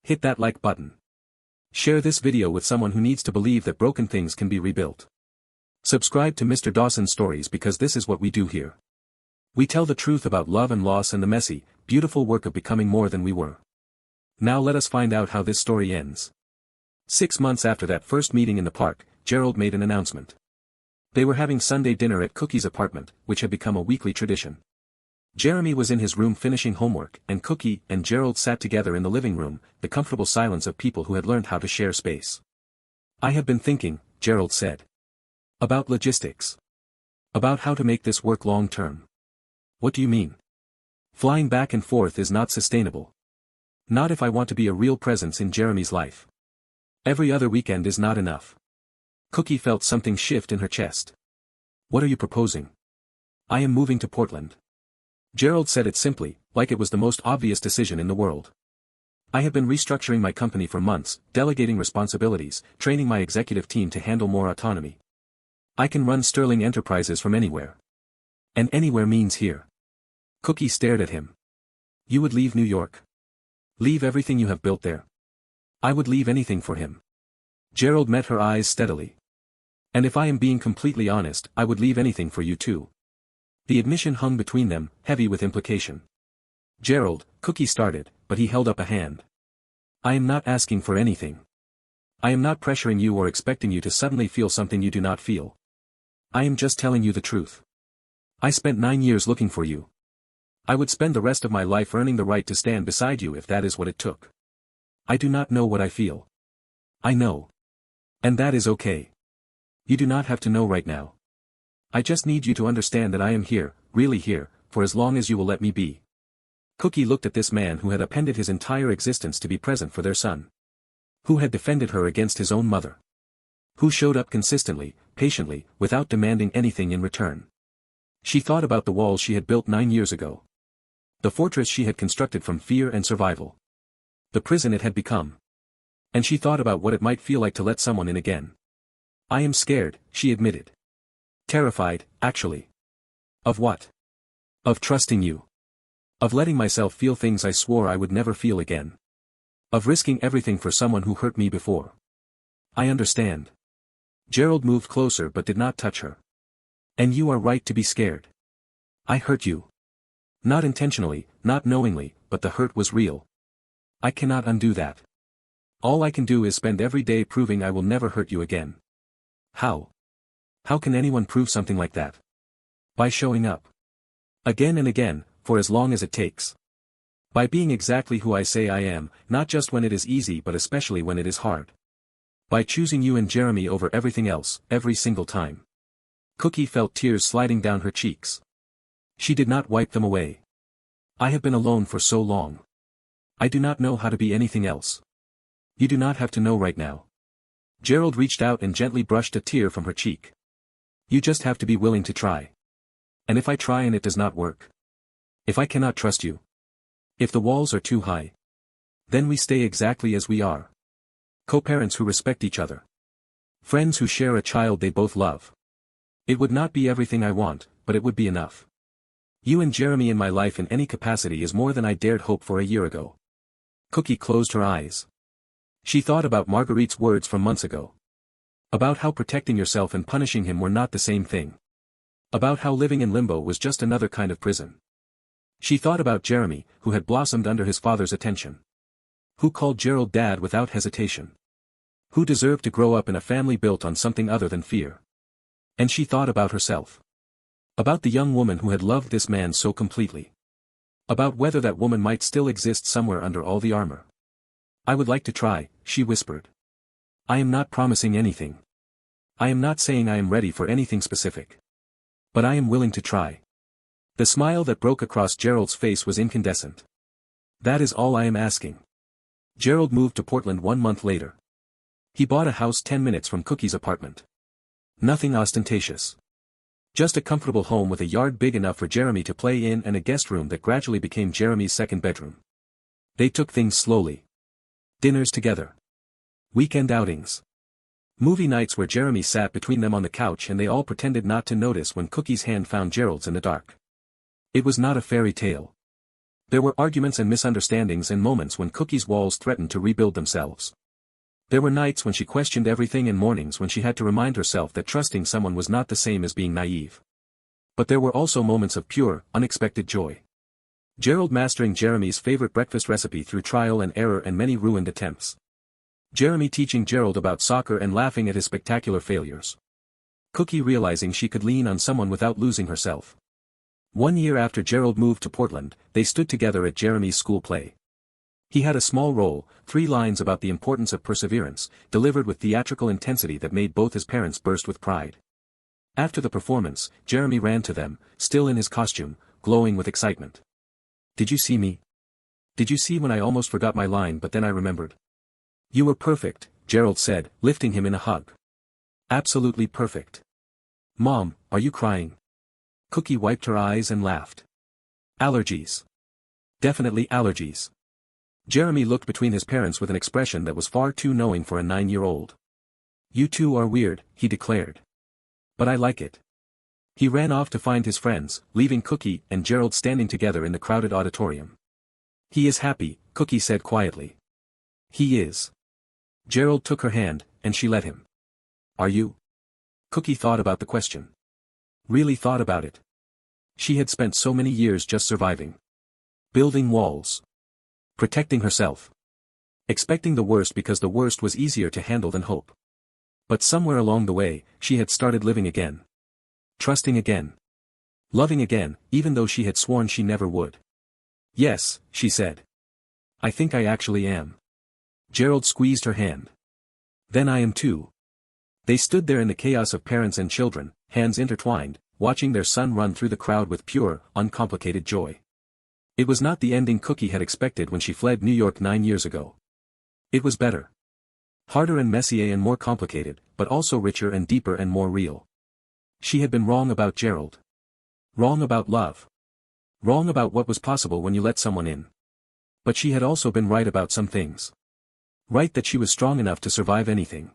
Hit that like button. Share this video with someone who needs to believe that broken things can be rebuilt. Subscribe to Mr. Dawson's Stories because this is what we do here. We tell the truth about love and loss and the messy, beautiful work of becoming more than we were. Now let us find out how this story ends. 6 months after that first meeting in the park, Gerald made an announcement. They were having Sunday dinner at Cookie's apartment, which had become a weekly tradition. Jeremy was in his room finishing homework, and Cookie and Gerald sat together in the living room, the comfortable silence of people who had learned how to share space. I have been thinking, Gerald said. About logistics. About how to make this work long term. What do you mean? Flying back and forth is not sustainable. Not if I want to be a real presence in Jeremy's life. Every other weekend is not enough. Cookie felt something shift in her chest. What are you proposing? I am moving to Portland. Gerald said it simply, like it was the most obvious decision in the world. I have been restructuring my company for months, delegating responsibilities, training my executive team to handle more autonomy. I can run Sterling Enterprises from anywhere. And anywhere means here. Cookie stared at him. You would leave New York? Leave everything you have built there? I would leave anything for him. Gerald met her eyes steadily. And if I am being completely honest, I would leave anything for you too. The admission hung between them, heavy with implication. Gerald, Cookie started, but he held up a hand. I am not asking for anything. I am not pressuring you or expecting you to suddenly feel something you do not feel. I am just telling you the truth. I spent 9 years looking for you. I would spend the rest of my life earning the right to stand beside you if that is what it took. I do not know what I feel. I know. And that is okay. You do not have to know right now. I just need you to understand that I am here, really here, for as long as you will let me be. Cookie looked at this man who had appended his entire existence to be present for their son. Who had defended her against his own mother. Who showed up consistently, patiently, without demanding anything in return. She thought about the walls she had built 9 years ago. The fortress she had constructed from fear and survival. The prison it had become. And she thought about what it might feel like to let someone in again. I am scared, she admitted. Terrified, actually. Of what? Of trusting you. Of letting myself feel things I swore I would never feel again. Of risking everything for someone who hurt me before. I understand. Gerald moved closer but did not touch her. And you are right to be scared. I hurt you. Not intentionally, not knowingly, but the hurt was real. I cannot undo that. All I can do is spend every day proving I will never hurt you again. How? How can anyone prove something like that? By showing up. Again and again, for as long as it takes. By being exactly who I say I am, not just when it is easy but especially when it is hard. By choosing you and Jeremy over everything else, every single time. Cookie felt tears sliding down her cheeks. She did not wipe them away. I have been alone for so long. I do not know how to be anything else. You do not have to know right now. Gerald reached out and gently brushed a tear from her cheek. You just have to be willing to try. And if I try and it does not work? If I cannot trust you? If the walls are too high? Then we stay exactly as we are. Co-parents who respect each other. Friends who share a child they both love. It would not be everything I want, but it would be enough. You and Jeremy in my life in any capacity is more than I dared hope for a year ago. Cookie closed her eyes. She thought about Marguerite's words from months ago. About how protecting yourself and punishing him were not the same thing. About how living in limbo was just another kind of prison. She thought about Jeremy, who had blossomed under his father's attention. Who called Gerald dad without hesitation. Who deserved to grow up in a family built on something other than fear. And she thought about herself. About the young woman who had loved this man so completely. About whether that woman might still exist somewhere under all the armor. I would like to try, she whispered. I am not promising anything. I am not saying I am ready for anything specific. But I am willing to try. The smile that broke across Gerald's face was incandescent. That is all I am asking. Gerald moved to Portland 1 month later. He bought a house 10 minutes from Cookie's apartment. Nothing ostentatious. Just a comfortable home with a yard big enough for Jeremy to play in and a guest room that gradually became Jeremy's second bedroom. They took things slowly. Dinners together. Weekend outings. Movie nights where Jeremy sat between them on the couch and they all pretended not to notice when Cookie's hand found Gerald's in the dark. It was not a fairy tale. There were arguments and misunderstandings and moments when Cookie's walls threatened to rebuild themselves. There were nights when she questioned everything and mornings when she had to remind herself that trusting someone was not the same as being naive. But there were also moments of pure, unexpected joy. Gerald mastering Jeremy's favorite breakfast recipe through trial and error and many ruined attempts. Jeremy teaching Gerald about soccer and laughing at his spectacular failures. Cookie realizing she could lean on someone without losing herself. 1 year after Gerald moved to Portland, they stood together at Jeremy's school play. He had a small role, 3 lines about the importance of perseverance, delivered with theatrical intensity that made both his parents burst with pride. After the performance, Jeremy ran to them, still in his costume, glowing with excitement. Did you see me? Did you see when I almost forgot my line but then I remembered? You were perfect, Gerald said, lifting him in a hug. Absolutely perfect. Mom, are you crying? Cookie wiped her eyes and laughed. Allergies. Definitely allergies. Jeremy looked between his parents with an expression that was far too knowing for a 9-year-old. You two are weird, he declared. But I like it. He ran off to find his friends, leaving Cookie and Gerald standing together in the crowded auditorium. He is happy, Cookie said quietly. He is. Gerald took her hand, and she let him. Are you? Cookie thought about the question. Really thought about it. She had spent so many years just surviving. Building walls. Protecting herself. Expecting the worst because the worst was easier to handle than hope. But somewhere along the way, she had started living again. Trusting again. Loving again, even though she had sworn she never would. Yes, she said. I think I actually am. Gerald squeezed her hand. Then I am too. They stood there in the chaos of parents and children, hands intertwined, watching their son run through the crowd with pure, uncomplicated joy. It was not the ending Cookie had expected when she fled New York 9 years ago. It was better. Harder and messier and more complicated, but also richer and deeper and more real. She had been wrong about Gerald. Wrong about love. Wrong about what was possible when you let someone in. But she had also been right about some things. Right that she was strong enough to survive anything.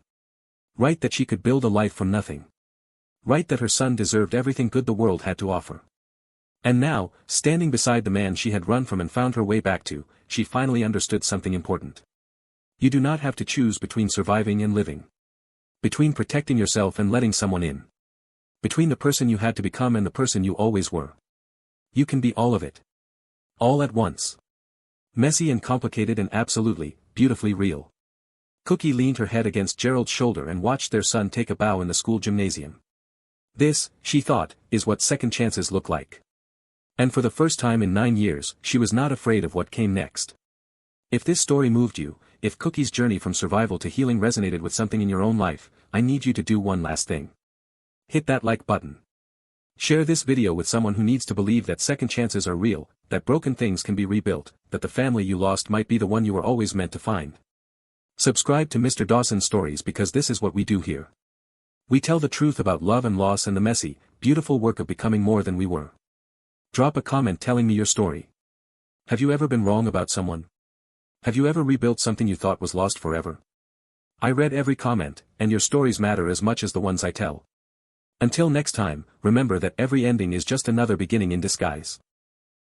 Right that she could build a life from nothing. Right that her son deserved everything good the world had to offer. And now, standing beside the man she had run from and found her way back to, she finally understood something important. You do not have to choose between surviving and living. Between protecting yourself and letting someone in. Between the person you had to become and the person you always were. You can be all of it. All at once. Messy and complicated and absolutely, beautifully real. Cookie leaned her head against Gerald's shoulder and watched their son take a bow in the school gymnasium. This, she thought, is what second chances look like. And for the first time in 9 years, she was not afraid of what came next. If this story moved you, if Cookie's journey from survival to healing resonated with something in your own life, I need you to do one last thing. Hit that like button. Share this video with someone who needs to believe that second chances are real, that broken things can be rebuilt, that the family you lost might be the one you were always meant to find. Subscribe to Mr. Dawson's Stories because this is what we do here. We tell the truth about love and loss and the messy, beautiful work of becoming more than we were. Drop a comment telling me your story. Have you ever been wrong about someone? Have you ever rebuilt something you thought was lost forever? I read every comment, and your stories matter as much as the ones I tell. Until next time, remember that every ending is just another beginning in disguise.